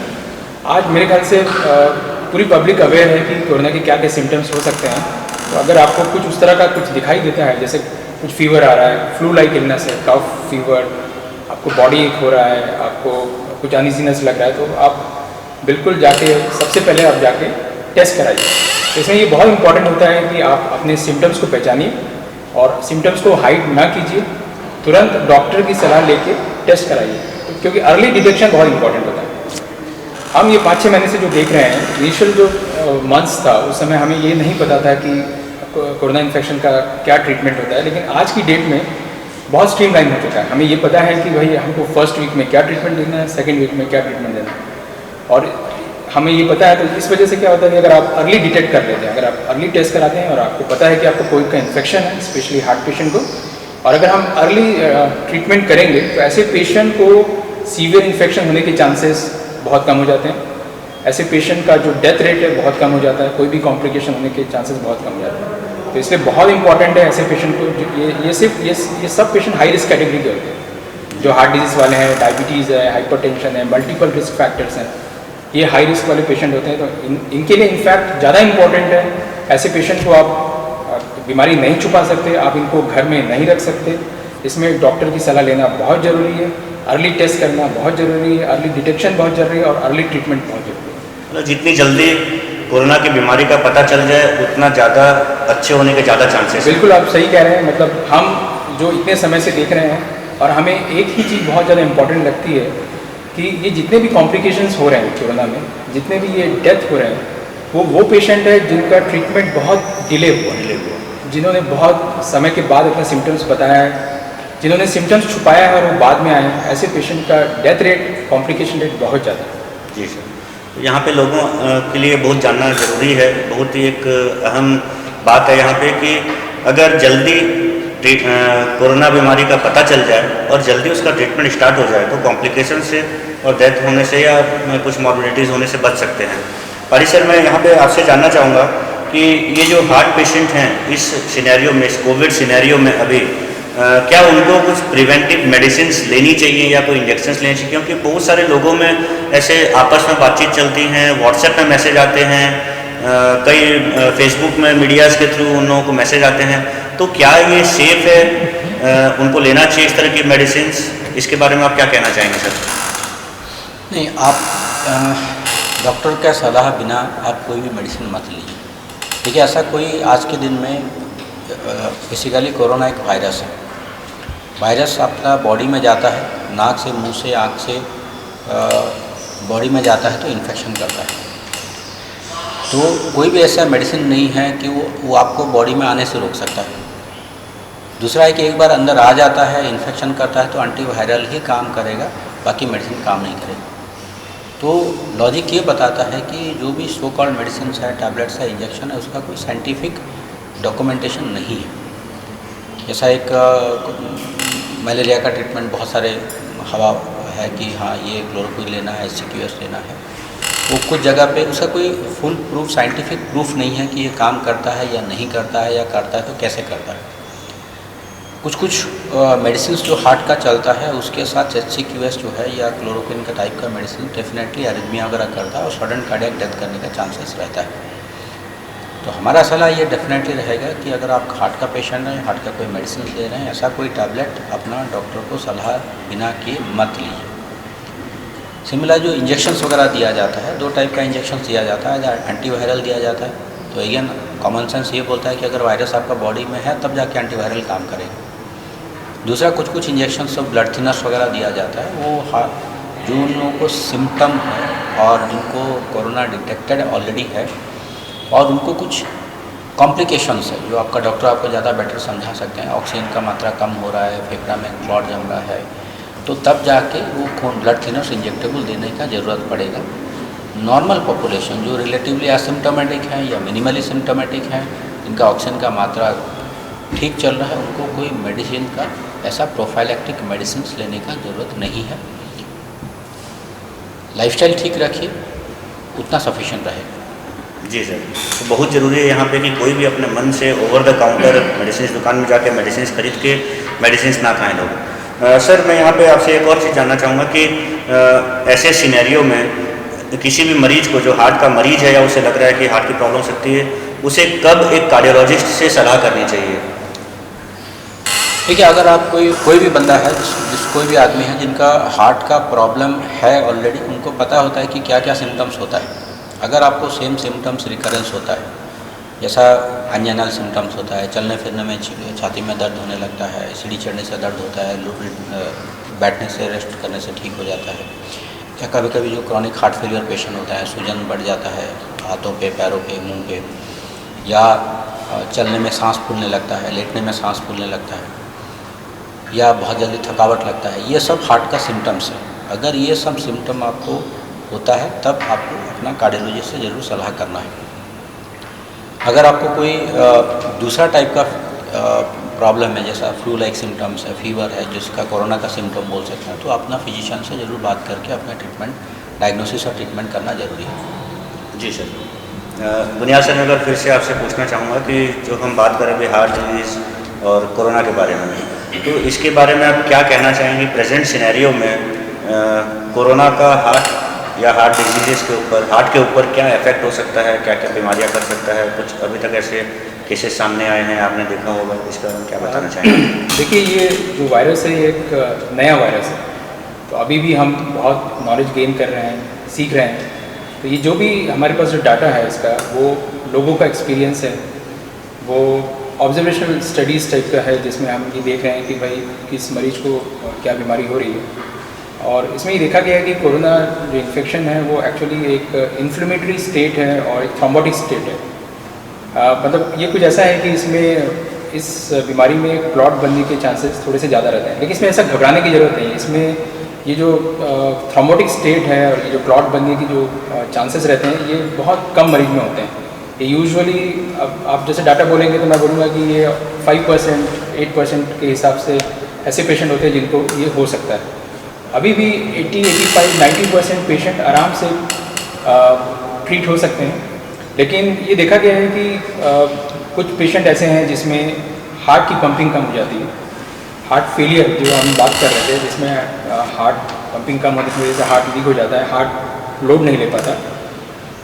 आज मेरे ख्याल से पूरी पब्लिक अवेयर है कि कोरोना के क्या क्या सिम्टम्स हो सकते हैं। तो अगर आपको कुछ उस तरह का कुछ दिखाई देता है, जैसे कुछ फीवर आ रहा है, फ्लू लाइक इलनेस है, कफ फीवर, आपको बॉडी एक हो रहा है, आपको कुछ अनइजीनेस लग रहा है, तो आप बिल्कुल जाके सबसे पहले आप जाके टेस्ट कराइए। तो इसमें ये बहुत इंपॉर्टेंट होता है कि आप अपने सिम्टम्स को पहचानिए और सिम्टम्स को हाइड ना कीजिए, तुरंत डॉक्टर की सलाह लेके टेस्ट कराइए, क्योंकि अर्ली डिटेक्शन बहुत इंपॉर्टेंट होता है। हम ये 5-6 महीने से जो देख रहे हैं, इनिशियल जो मंथ्स था उस समय हमें ये नहीं पता था कि कोरोना इन्फेक्शन का क्या ट्रीटमेंट होता है, लेकिन आज की डेट में बहुत स्ट्रीमलाइन हो चुका है। हमें ये पता है कि भाई हमको फर्स्ट वीक में क्या ट्रीटमेंट देना है, सेकेंड वीक में क्या ट्रीटमेंट देना है, और हमें ये पता है। तो इस वजह से क्या होता है कि अगर आप अर्ली डिटेक्ट कर लेते हैं, अगर आप अर्ली टेस्ट कराते हैं और आपको पता है कि आपको कोविड का इन्फेक्शन है, स्पेशली हार्ट पेशेंट को, और अगर हम अर्ली ट्रीटमेंट करेंगे तो ऐसे पेशेंट को सीवियर इन्फेक्शन होने के चांसेस बहुत कम हो जाते हैं। ऐसे पेशेंट का जो डेथ रेट है बहुत कम हो जाता है, कोई भी कॉम्प्लिकेशन होने के चांसेस बहुत कम हो जाते हैं। तो इसलिए बहुत इंपॉर्टेंट है ऐसे पेशेंट को, ये सब पेशेंट हाई रिस्क कैटेगरी के होते हैं, जो हार्ट डिजीज़ वाले हैं, डायबिटीज़ है, हाइपरटेंशन है, मल्टीपल रिस्क फैक्टर्स हैं, ये हाई रिस्क वाले पेशेंट होते हैं। तो इनके लिए इनफैक्ट ज़्यादा इंपॉर्टेंट है, ऐसे पेशेंट को आप बीमारी नहीं छुपा सकते, आप इनको घर में नहीं रख सकते। इसमें डॉक्टर की सलाह लेना बहुत ज़रूरी है, अर्ली टेस्ट करना बहुत ज़रूरी है, अर्ली डिटेक्शन बहुत ज़रूरी है और अर्ली ट्रीटमेंट बहुत ज़रूरी है। मतलब जितनी जल्दी कोरोना की बीमारी का पता चल जाए उतना ज़्यादा अच्छे होने के ज़्यादा चांसेस। बिल्कुल आप सही कह रहे हैं। मतलब हम जो इतने समय से देख रहे हैं और हमें एक ही चीज़ बहुत ज़्यादा इम्पॉर्टेंट लगती है कि ये जितने भी कॉम्प्लिकेशंस हो रहे हैं कोरोना में, जितने भी ये डेथ हो रहे हैं, वो पेशेंट है जिनका ट्रीटमेंट बहुत डिले हुआ है, जिन्होंने बहुत समय के बाद अपने सिम्टम्स बताया है, जिन्होंने सिम्टम्स छुपाया है और वो बाद में आए हैं, ऐसे पेशेंट का डेथ रेट, कॉम्प्लिकेशन रेट बहुत ज़्यादा है। जी सर, यहाँ पे लोगों के लिए बहुत जानना ज़रूरी है, बहुत ही एक अहम बात है यहाँ पे कि अगर जल्दी कोरोना बीमारी का पता चल जाए और जल्दी उसका ट्रीटमेंट स्टार्ट हो जाए तो कॉम्प्लिकेशन से और डेथ होने से या कुछ मॉर्बिडिटीज़ होने से बच सकते हैं। पारी सर, मैं यहाँ पे आपसे जानना चाहूँगा कि ये जो हार्ट पेशेंट हैं इस सिनेरियो में, इस कोविड सिनेरियो में अभी क्या उनको कुछ प्रिवेंटिव मेडिसिन लेनी चाहिए या कोई इंजेक्शंस लेनी चाहिए? क्योंकि बहुत सारे लोगों में ऐसे आपस में बातचीत चलती हैं, व्हाट्सएप में मैसेज आते हैं, कई फेसबुक में मीडियाज़ के थ्रू उन लोगों को मैसेज आते हैं, तो क्या ये सेफ़ है? उनको लेना चाहिए इस तरह की मेडिसिन? इसके बारे में आप क्या कहना चाहेंगे सर? नहीं, आप डॉक्टर का सलाह बिना आप कोई भी मेडिसिन मत लीजिए। देखिए, ऐसा कोई आज के दिन में बेसिकली कोरोना एक वायरस है। वायरस अपना बॉडी में जाता है, नाक से, मुंह से, आँख से बॉडी में जाता है तो इन्फेक्शन करता है। तो कोई भी ऐसा मेडिसिन नहीं है कि वो आपको बॉडी में आने से रोक सकता है। दूसरा है कि एक बार अंदर आ जाता है, इन्फेक्शन करता है तो एंटीवायरल ही काम करेगा, बाकी मेडिसिन काम नहीं करेगी। तो लॉजिक ये बताता है कि जो भी सो कॉल्ड मेडिसिन है, टैबलेट्स है, इंजेक्शन है, उसका कोई साइंटिफिक डॉक्यूमेंटेशन नहीं है। जैसा एक मलेरिया का ट्रीटमेंट बहुत सारे हवा है कि हाँ ये क्लोरोक्विन लेना है, SCQS लेना है, वो कुछ जगह पे उसका कोई फुल प्रूफ, साइंटिफिक प्रूफ नहीं है कि ये काम करता है या नहीं करता है, या करता है तो कैसे करता है। कुछ मेडिसिन जो हार्ट का चलता है उसके साथ SCQS जो है या क्लोरोक्विन का टाइप का मेडिसिन डेफिनेटली एरिथमिया वगैरह करता है और सडन कार्डियक डेथ करने का चांसेस रहता है। तो हमारा सलाह ये डेफिनेटली रहेगा कि अगर आप हार्ट का पेशेंट हैं, हार्ट का कोई मेडिसिन ले रहे हैं, ऐसा कोई टैबलेट अपना डॉक्टर को सलाह बिना किए मत लीजिए। सिमिलर जो इंजेक्शंस वगैरह दिया जाता है, 2 टाइप का इंजेक्शन दिया जाता है, एंटीवायरल दिया जाता है। तो अगेन कॉमन सेंस ये बोलता है कि अगर वायरस आपका बॉडी में है तब जाके एंटीवायरल काम करेगा। दूसरा कुछ इंजेक्शन सब ब्लड थिनर्स वगैरह दिया जाता है, वो जो उन लोगों को सिम्टम है और जिनको कोरोना डिटेक्टेड ऑलरेडी है और उनको कुछ कॉम्प्लिकेशंस है जो आपका डॉक्टर आपको ज़्यादा बेटर समझा सकते हैं, ऑक्सीजन का मात्रा कम हो रहा है, फेफड़ा में क्लॉट जम रहा है, तो तब जाके वो ब्लड थिनर्स इंजेक्टेबल देने का ज़रूरत पड़ेगा। नॉर्मल पॉपुलेशन जो रिलेटिवली एसिम्टोमेटिक हैं या मिनिमली सिम्टोमेटिक हैं, इनका ऑक्सीजन का मात्रा ठीक चल रहा है, उनको कोई मेडिसिन का ऐसा प्रोफाइलैक्टिक मेडिसिन लेने का ज़रूरत नहीं है। लाइफस्टाइल ठीक रखिए, उतना सफिशिएंट रहेगा। जी सर, तो बहुत ज़रूरी है यहाँ पे कि कोई भी अपने मन से ओवर द काउंटर मेडिसिन दुकान में जाके मेडिसिन खरीद के मेडिसिन ना खाएं लोग। सर, मैं यहाँ पे आपसे एक और चीज़ जानना चाहूँगा कि ऐसे सिनेरियो में किसी भी मरीज को, जो हार्ट का मरीज है या उसे लग रहा है कि हार्ट की प्रॉब्लम हो सकती है, उसे कब एक कार्डियोलॉजिस्ट से सलाह करनी चाहिए? देखिए, अगर आप कोई भी बंदा है, कोई भी आदमी है जिनका हार्ट का प्रॉब्लम है ऑलरेडी, उनको पता होता है कि क्या क्या सिम्टम्स होता है। अगर आपको सेम सिम्टम्स रिकरेंस होता है, जैसा एंजाइनल सिम्टम्स होता है, चलने फिरने में छाती में दर्द होने लगता है, सीढ़ी चढ़ने से दर्द होता है, बैठने से, रेस्ट करने से ठीक हो जाता है, या कभी कभी जो क्रॉनिक हार्ट फेलियर पेशेंट होता है, सूजन बढ़ जाता है हाथों पे, पैरों पे, मुंह पे, या चलने में सांस फूलने लगता है, लेटने में सांस फूलने लगता है, या बहुत जल्दी थकावट लगता है, ये सब हार्ट का सिम्टम्स है। अगर ये सब सिम्टम आपको होता है तब आपको अपना कार्डियोलॉजिस्ट से ज़रूर सलाह करना है। अगर आपको कोई दूसरा टाइप का प्रॉब्लम है, जैसा फ्लू लाइक सिम्टम्स है, फीवर है, जिसका कोरोना का सिम्टम बोल सकते हैं, तो अपना फिजिशियन से ज़रूर बात करके अपना ट्रीटमेंट, डायग्नोसिस और ट्रीटमेंट करना ज़रूरी है। जी सर, बुनियाद सर, मैं अगर फिर से आपसे पूछना चाहूँगा कि जो हम बात करें अभी हार्ट डिजीज़ और कोरोना के बारे में, तो इसके बारे में आप क्या कहना चाहेंगे? प्रेजेंट सिनेरियो में कोरोना का हार्ट या हार्ट डिजीज़ के ऊपर, हार्ट के ऊपर क्या इफेक्ट हो सकता है, क्या क्या बीमारियां कर सकता है? कुछ अभी तक ऐसे केसेस सामने आए हैं, आपने देखा होगा, इसके बारे में क्या बताना चाहेंगे? देखिए, ये जो वायरस है ये एक नया वायरस है, तो अभी भी हम बहुत नॉलेज गेन कर रहे हैं, सीख रहे हैं। तो ये जो भी हमारे पास जो डाटा है इसका, वो लोगों का एक्सपीरियंस है, वो ऑब्जर्वेशनल स्टडीज़ टाइप का है, जिसमें हम ये देख रहे हैं कि भाई किस मरीज को क्या बीमारी हो रही है। और इसमें ये देखा गया है कि कोरोना जो इन्फेक्शन है वो एक्चुअली एक इन्फ्लेमेटरी स्टेट है और एक थ्रोम्बोटिक स्टेट है। मतलब ये कुछ ऐसा है कि इसमें इस बीमारी में क्लॉट बनने के चांसेस थोड़े से ज़्यादा रहते हैं, लेकिन इसमें ऐसा घबराने की ज़रूरत नहीं है। इसमें ये जो थ्रोम्बोटिक स्टेट है और ये जो क्लॉट बनने की जो चांसेस रहते हैं ये बहुत कम मरीज में होते हैं। ये यूजुअली अब आप जैसे डाटा बोलेंगे तो मैं बोलूँगा कि ये 5%, 8% के हिसाब से ऐसे पेशेंट होते हैं जिनको ये हो सकता है। अभी भी 80, 85, 90% पेशेंट आराम से ट्रीट हो सकते हैं, लेकिन ये देखा गया है कि कुछ पेशेंट ऐसे हैं जिसमें हार्ट की पंपिंग कम हो जाती है। हार्ट फेलियर जो हम बात कर रहे थे, जिसमें हार्ट पंपिंग कम होने की वजह से हार्ट वीक हो जाता है, हार्ट लोड नहीं ले पाता।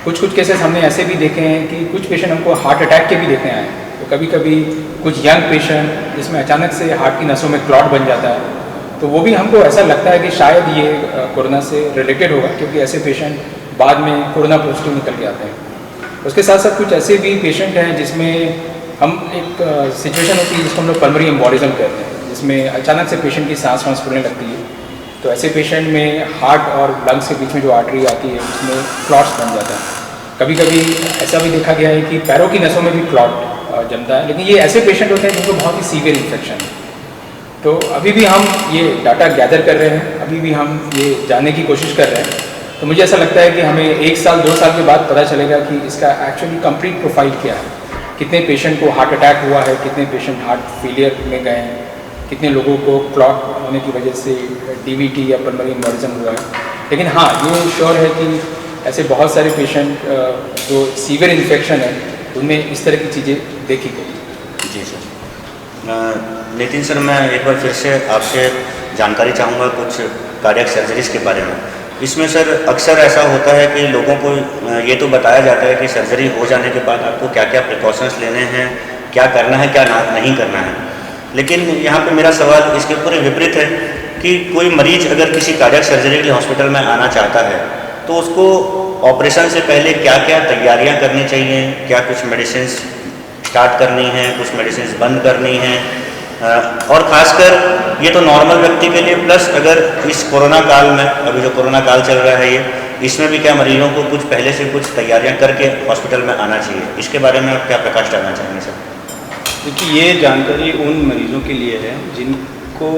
कुछ केसेस हमने ऐसे भी देखे हैं कि कुछ पेशेंट हमको हार्ट अटैक के भी देखने आए हैं। तो कभी कभी कुछ यंग पेशेंट जिसमें अचानक से हार्ट की नसों में क्लॉट बन जाता है, तो वो भी हमको ऐसा लगता है कि शायद ये कोरोना से रिलेटेड होगा, क्योंकि ऐसे पेशेंट बाद में कोरोना पॉजिटिव निकल के आते हैं। उसके साथ साथ कुछ ऐसे भी पेशेंट हैं जिसमें हम एक सिचुएशन होती है जिसको हम लोग पल्मोनरी एम्बोलिज्म कहते हैं, जिसमें अचानक से पेशेंट की सांस फूलने लगती है। तो ऐसे पेशेंट में हार्ट और लंग्स के बीच में जो आर्टरी आती है उसमें क्लॉट्स बन जाता है। कभी कभी ऐसा भी देखा गया है कि पैरों की नसों में भी क्लॉट जमता है, लेकिन ये ऐसे पेशेंट होते हैं जिनको बहुत ही सीवियर इन्फेक्शन है। तो अभी भी हम ये डाटा गैदर कर रहे हैं, अभी भी हम ये जानने की कोशिश कर रहे हैं। तो मुझे ऐसा लगता है कि हमें 1 साल 2 साल के बाद पता चलेगा कि इसका एक्चुअली कंप्लीट प्रोफाइल क्या है, कितने पेशेंट को हार्ट अटैक हुआ है, कितने पेशेंट हार्ट फेलियर में गए हैं, कितने लोगों को क्लॉट होने की वजह से डीवीटी या पल्मोनरी एम्बोलिज्म हुआ है। लेकिन हाँ, ये श्योर है कि ऐसे बहुत सारे पेशेंट जो सीवियर इन्फेक्शन है उनमें इस तरह की चीज़ें देखी गई। जी सर। नितिन सर, मैं एक बार फिर से आपसे जानकारी चाहूँगा कुछ कार्डियक सर्जरीज के बारे में। इसमें सर अक्सर ऐसा होता है कि लोगों को ये तो बताया जाता है कि सर्जरी हो जाने के बाद आपको क्या क्या प्रिकॉशंस लेने हैं, क्या करना है, क्या नहीं करना है। लेकिन यहाँ पे मेरा सवाल इसके पूरे विपरीत है कि कोई मरीज अगर किसी कार्डियक सर्जरी के लिए हॉस्पिटल में आना चाहता है तो उसको ऑपरेशन से पहले क्या क्या तैयारियाँ करनी चाहिए, क्या कुछ मेडिसिन स्टार्ट करनी है, कुछ मेडिसिन बंद करनी है, और ख़ासकर ये तो नॉर्मल व्यक्ति के लिए, प्लस अगर इस कोरोना काल में, अभी जो कोरोना काल चल रहा है ये, इसमें भी क्या मरीजों को कुछ पहले से कुछ तैयारियां करके हॉस्पिटल में आना चाहिए, इसके बारे में आप क्या प्रकाश डालना चाहेंगे सर? देखिए, ये जानकारी उन मरीजों के लिए है जिनको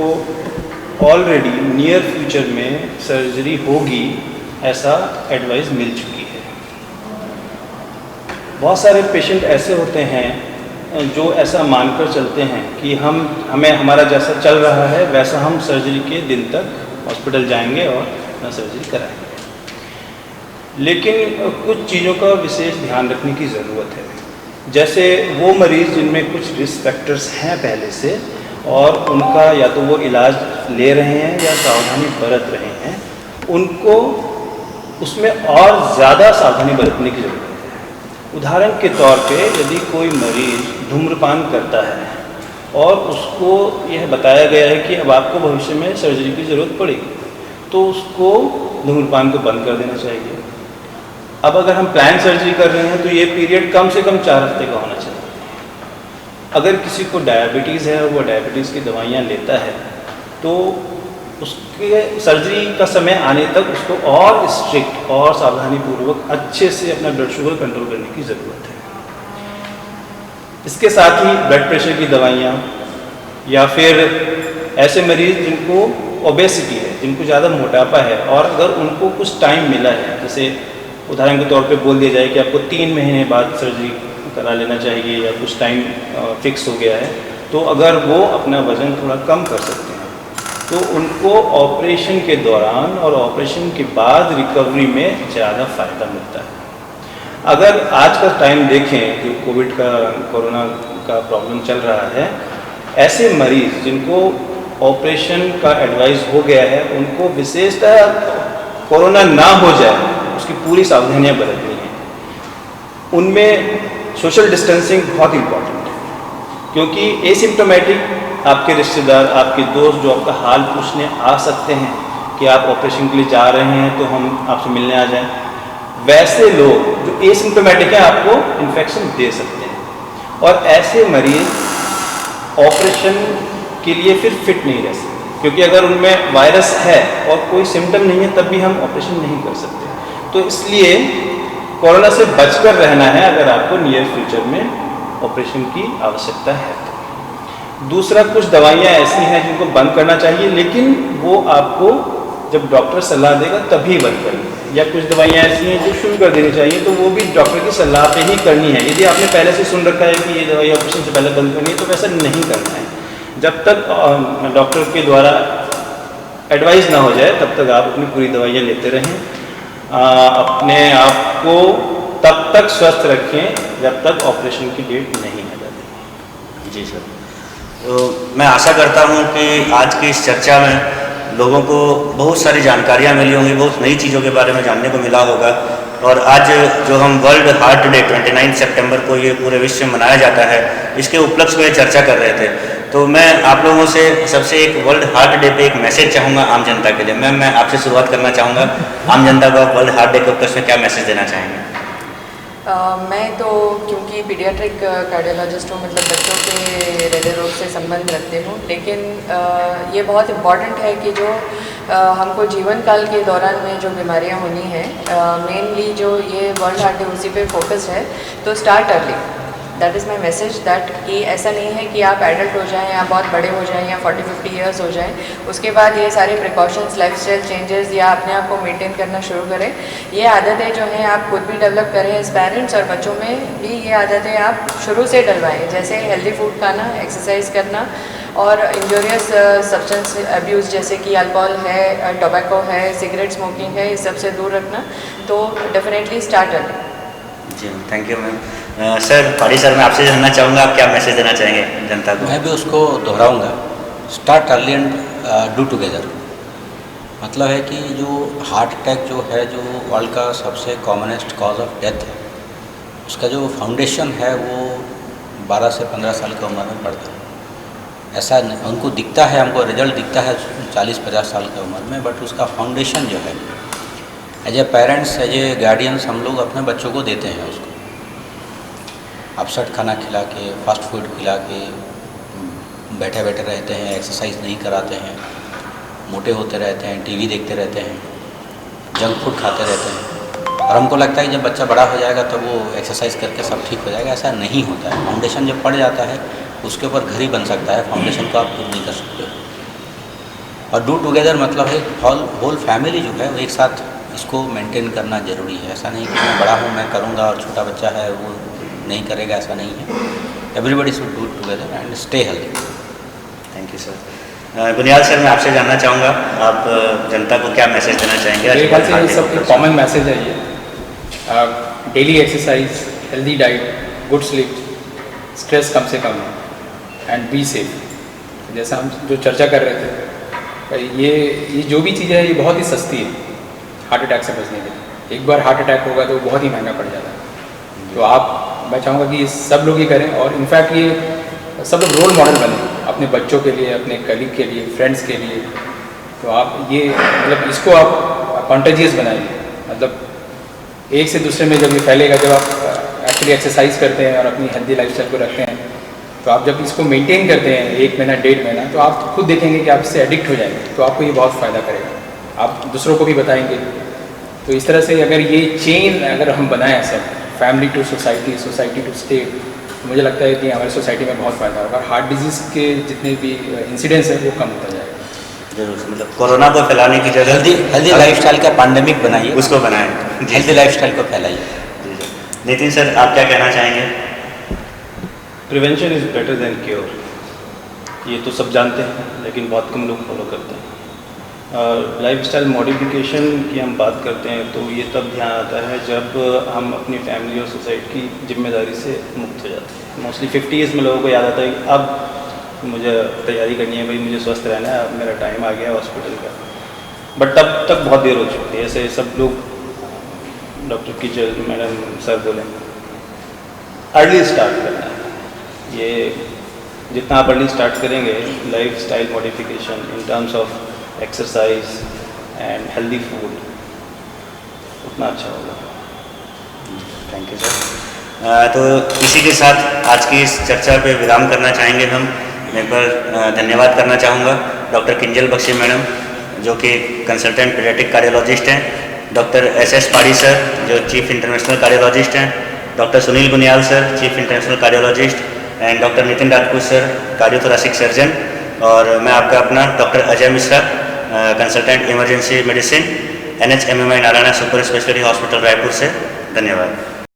ऑलरेडी नियर फ्यूचर में सर्जरी होगी ऐसा एडवाइस मिल चुकी है। बहुत सारे पेशेंट ऐसे होते हैं जो ऐसा मानकर चलते हैं कि हमें हमारा जैसा चल रहा है वैसा हम सर्जरी के दिन तक हॉस्पिटल जाएंगे और अपना सर्जरी कराएंगे। लेकिन कुछ चीज़ों का विशेष ध्यान रखने की ज़रूरत है। जैसे वो मरीज़ जिनमें कुछ रिस्क फैक्टर्स हैं पहले से और उनका या तो वो इलाज ले रहे हैं या सावधानी बरत रहे हैं, उनको उसमें और ज़्यादा सावधानी बरतने की ज़रूरत है। उदाहरण के तौर पे यदि कोई मरीज़ धूम्रपान करता है और उसको यह बताया गया है कि अब आपको भविष्य में सर्जरी की ज़रूरत पड़ेगी, तो उसको धूम्रपान को बंद कर देना चाहिए। अब अगर हम प्लान सर्जरी कर रहे हैं तो ये पीरियड कम से कम 4 हफ्ते का होना चाहिए। अगर किसी को डायबिटीज़ है और वो डायबिटीज़ की दवाइयाँ लेता है तो उसके सर्जरी का समय आने तक उसको और स्ट्रिक्ट और सावधानीपूर्वक अच्छे से अपना ब्लड शुगर कंट्रोल करने की ज़रूरत है। इसके साथ ही ब्लड प्रेशर की दवाइयाँ, या फिर ऐसे मरीज़ जिनको ओबेसिटी है, जिनको ज़्यादा मोटापा है और अगर उनको कुछ टाइम मिला है, जैसे उदाहरण के तौर पे बोल दिया जाए कि आपको 3 महीने बाद सर्जरी करा लेना चाहिए या कुछ टाइम फिक्स हो गया है, तो अगर वो अपना वज़न थोड़ा कम कर सकते हैं तो उनको ऑपरेशन के दौरान और ऑपरेशन के बाद रिकवरी में ज़्यादा फ़ायदा मिलता है। अगर आज का टाइम देखें जो कोरोना का प्रॉब्लम चल रहा है, ऐसे मरीज़ जिनको ऑपरेशन का एडवाइस हो गया है उनको विशेषतः कोरोना ना हो जाए उसकी पूरी सावधानियां बरतनी है। उनमें सोशल डिस्टेंसिंग बहुत इम्पॉर्टेंट है, क्योंकि एसिम्प्टोमेटिक आपके रिश्तेदार, आपके दोस्त जो आपका हाल पूछने आ सकते हैं कि आप ऑपरेशन के लिए जा रहे हैं तो हम आपसे मिलने आ जाएं, वैसे लोग जो एसिम्प्टोमेटिक है आपको इन्फेक्शन दे सकते हैं। और ऐसे मरीज ऑपरेशन के लिए फिर फिट नहीं रह सकते, क्योंकि अगर उनमें वायरस है और कोई सिम्टम नहीं है तब भी हम ऑपरेशन नहीं कर सकते। तो इसलिए कोरोना से बचकर रहना है अगर आपको नियर फ्यूचर में ऑपरेशन की आवश्यकता है। दूसरा, कुछ दवाइयाँ ऐसी हैं जिनको बंद करना चाहिए, लेकिन वो आपको जब डॉक्टर सलाह देगा तभी बंद करनी है, या कुछ दवाइयाँ ऐसी हैं जो शुरू कर देनी चाहिए, तो वो भी डॉक्टर की सलाह पे ही करनी है। यदि आपने पहले से सुन रखा है कि ये दवाई ऑपरेशन से पहले बंद करनी है तो वैसा नहीं करना है। जब तक डॉक्टर के द्वारा एडवाइस ना हो जाए तब तक आप अपनी पूरी दवाइयाँ लेते रहें, अपने आप को तब तक स्वस्थ रखें जब तक ऑपरेशन की डेट नहीं आ जाती। जी सर, तो मैं आशा करता हूँ कि आज की इस चर्चा में लोगों को बहुत सारी जानकारियाँ मिली होंगी, बहुत नई चीज़ों के बारे में जानने को मिला होगा। और आज जो हम वर्ल्ड हार्ट डे 29 सितंबर को ये पूरे विश्व में मनाया जाता है, इसके उपलक्ष्य में चर्चा कर रहे थे, तो मैं आप लोगों से सबसे एक वर्ल्ड हार्ट डे पे एक मैसेज चाहूँगा आम जनता के लिए। मैम, मैं आपसे शुरुआत करना चाहूँगा, आम जनता को आप वर्ल्ड हार्ट डे के उपलक्ष्य में क्या मैसेज देना चाहेंगे? मैं तो क्योंकि पीडियाट्रिक कार्डियोलॉजिस्ट हूँ, मतलब बच्चों के हृदय रोग से संबंध रखती हूँ, लेकिन ये बहुत इम्पॉर्टेंट है कि जो हमको जीवन काल के दौरान में जो बीमारियाँ होनी हैं, मेनली जो ये वर्ल्ड हार्ट डे उसी पे फोकस्ड है, तो start early. That is my message, that कि ऐसा नहीं है कि आप एडल्ट हो जाएं या बहुत बड़े हो जाएं या 40-50 ईयर्स हो जाएं, उसके बाद ये सारे प्रिकॉशंस, लाइफस्टाइल चेंजेस या अपने आप को मेंटेन करना शुरू करें। ये आदतें जो हैं आप खुद भी डेवलप करें एज पेरेंट्स, और बच्चों में भी ये आदतें आप शुरू से डलवाएं, जैसे हेल्दी फूड खाना, एक्सरसाइज करना, और इंजूरियस सब्सटेंस अब्यूज़ जैसे कि अल्कोहल है, टोबैको है, सिगरेट स्मोकिंग है, इस सब से दूर रखना। तो डेफिनेटली स्टार्ट अर्ली। जी, thank you ma'am. Sir, Padi sir, मैं आपसे जानना चाहूँगा, आप क्या मैसेज देना चाहेंगे जनता को? मैं भी उसको दोहराऊंगा, start early and do together. मतलब है कि जो हार्ट अटैक जो है, जो वर्ल्ड का सबसे कॉमनेस्ट कॉज ऑफ डेथ है, उसका जो फाउंडेशन है वो 12 से 15 साल की उम्र में पड़ता है। ऐसा उनको दिखता है, हमको रिजल्ट दिखता है 40-50 साल की उम्र में, बट उसका फाउंडेशन जो है as a parents, as a guardians, हम लोग अपने बच्चों को देते हैं उसको अपसेट खाना खिला के, फास्ट फूड खिला के, बैठे बैठे रहते हैं, एक्सरसाइज नहीं कराते हैं, मोटे होते रहते हैं, टीवी देखते रहते हैं, जंक फूड खाते रहते हैं, और हमको लगता है कि जब बच्चा बड़ा हो जाएगा तो वो एक्सरसाइज करके सब ठीक हो जाएगा। ऐसा नहीं होता है। फाउंडेशन जब पड़ जाता है उसके ऊपर घर ही बन सकता है, फाउंडेशन को आप खुद नहीं कर सकते हो। और डू टुगेदर मतलब है होल फैमिली जो है वो एक साथ इसको मेंटेन करना ज़रूरी है। ऐसा नहीं कि मैं बड़ा हूँ मैं करूँगा और छोटा बच्चा है वो नहीं करेगा, ऐसा नहीं है। Everybody should do together and stay healthy. Thank you sir. बुनियाद सर, मैं आपसे जानना चाहूँगा, आप जनता को क्या मैसेज देना चाहेंगे? मेरे ख्याल से ये सब कॉमन मैसेज है। ये daily exercise, healthy diet, good sleep, stress कम से कम एंड बी सेफ। जैसा हम जो चर्चा कर रहे थे, ये जो भी चीज़ें हैं ये बहुत ही सस्ती है हार्ट अटैक से बचने के लिए। एक बार हार्ट अटैक होगा तो बहुत ही महंगा पड़ जाता है। तो मैं चाहूँगा कि ये सब लोग ही करें, और इनफैक्ट ये सब लोग रोल मॉडल बने अपने बच्चों के लिए, अपने कलीग के लिए, फ्रेंड्स के लिए। तो आप ये मतलब इसको आप कॉन्टेजियस बनाइए, मतलब एक से दूसरे में जब ये फैलेगा, जब आप एक्चुअली एक्सरसाइज करते हैं और अपनी हेल्दी लाइफस्टाइल को रखते हैं, तो आप जब इसको मेंटेन करते हैं 1 महीना 1.5 महीना, तो आप खुद देखेंगे कि आप इससे एडिक्ट हो जाएंगे। तो आपको ये बहुत फ़ायदा करेगा, आप दूसरों को भी बताएंगे। तो इस तरह से अगर ये चेन अगर हम बनाएं, सब family to society, society to state, तो मुझे लगता है कि हमारी सोसाइटी में बहुत फ़ायदा होगा। हार्ट डिजीज़ के जितने भी इंसिडेंट्स हैं वो कम होता जाएगा। जरूर, मतलब कोरोना को फैलाने की जगह हेल्दी लाइफस्टाइल का पैंडेमिक बनाइए, उसको बनाएं, हेल्दी लाइफस्टाइल को फैलाइए। नितिन सर, आप क्या कहना चाहेंगे? Prevention is better than cure, ये तो सब जानते हैं, लेकिन बहुत कम लोग फॉलो करते हैं। लाइफस्टाइल मॉडिफिकेशन की हम बात करते हैं तो ये तब ध्यान आता है जब हम अपनी फैमिली और सोसाइटी की जिम्मेदारी से मुक्त हो जाते हैं। मोस्टली 50s में लोगों को याद आता है कि अब मुझे तैयारी करनी है, भाई मुझे स्वस्थ रहना है, अब मेरा टाइम आ गया हॉस्पिटल का। बट तब तक बहुत देर हो चुकी है। ऐसे सब लोग, डॉक्टर कीचर, मैडम, सर बोले अर्ली स्टार्ट करना है। ये जितना आप अर्ली स्टार्ट करेंगे lifestyle modification in terms of exercise and healthy food, उतना अच्छा होगा। Thank you sir. तो इसी के साथ आज की इस चर्चा पे विराम करना चाहेंगे हम। मैं एक बार धन्यवाद करना चाहूँगा डॉक्टर किंजल बख्शी मैडम जो कि कंसल्टेंट पीडियाट्रिक कार्डियोलॉजिस्ट हैं, डॉक्टर SS पाड़ी सर जो चीफ इंटरनेशनल कार्डियोलॉजिस्ट हैं, doctor Sunil Guniyal sir chief international cardiologist and doctor Nitin Rajput sir cardiothoracic surgeon, और मैं आपका अपना doctor Ajay Mishra consultant emergency medicine NHMMI Narayana super speciality hospital Raipur से। धन्यवाद।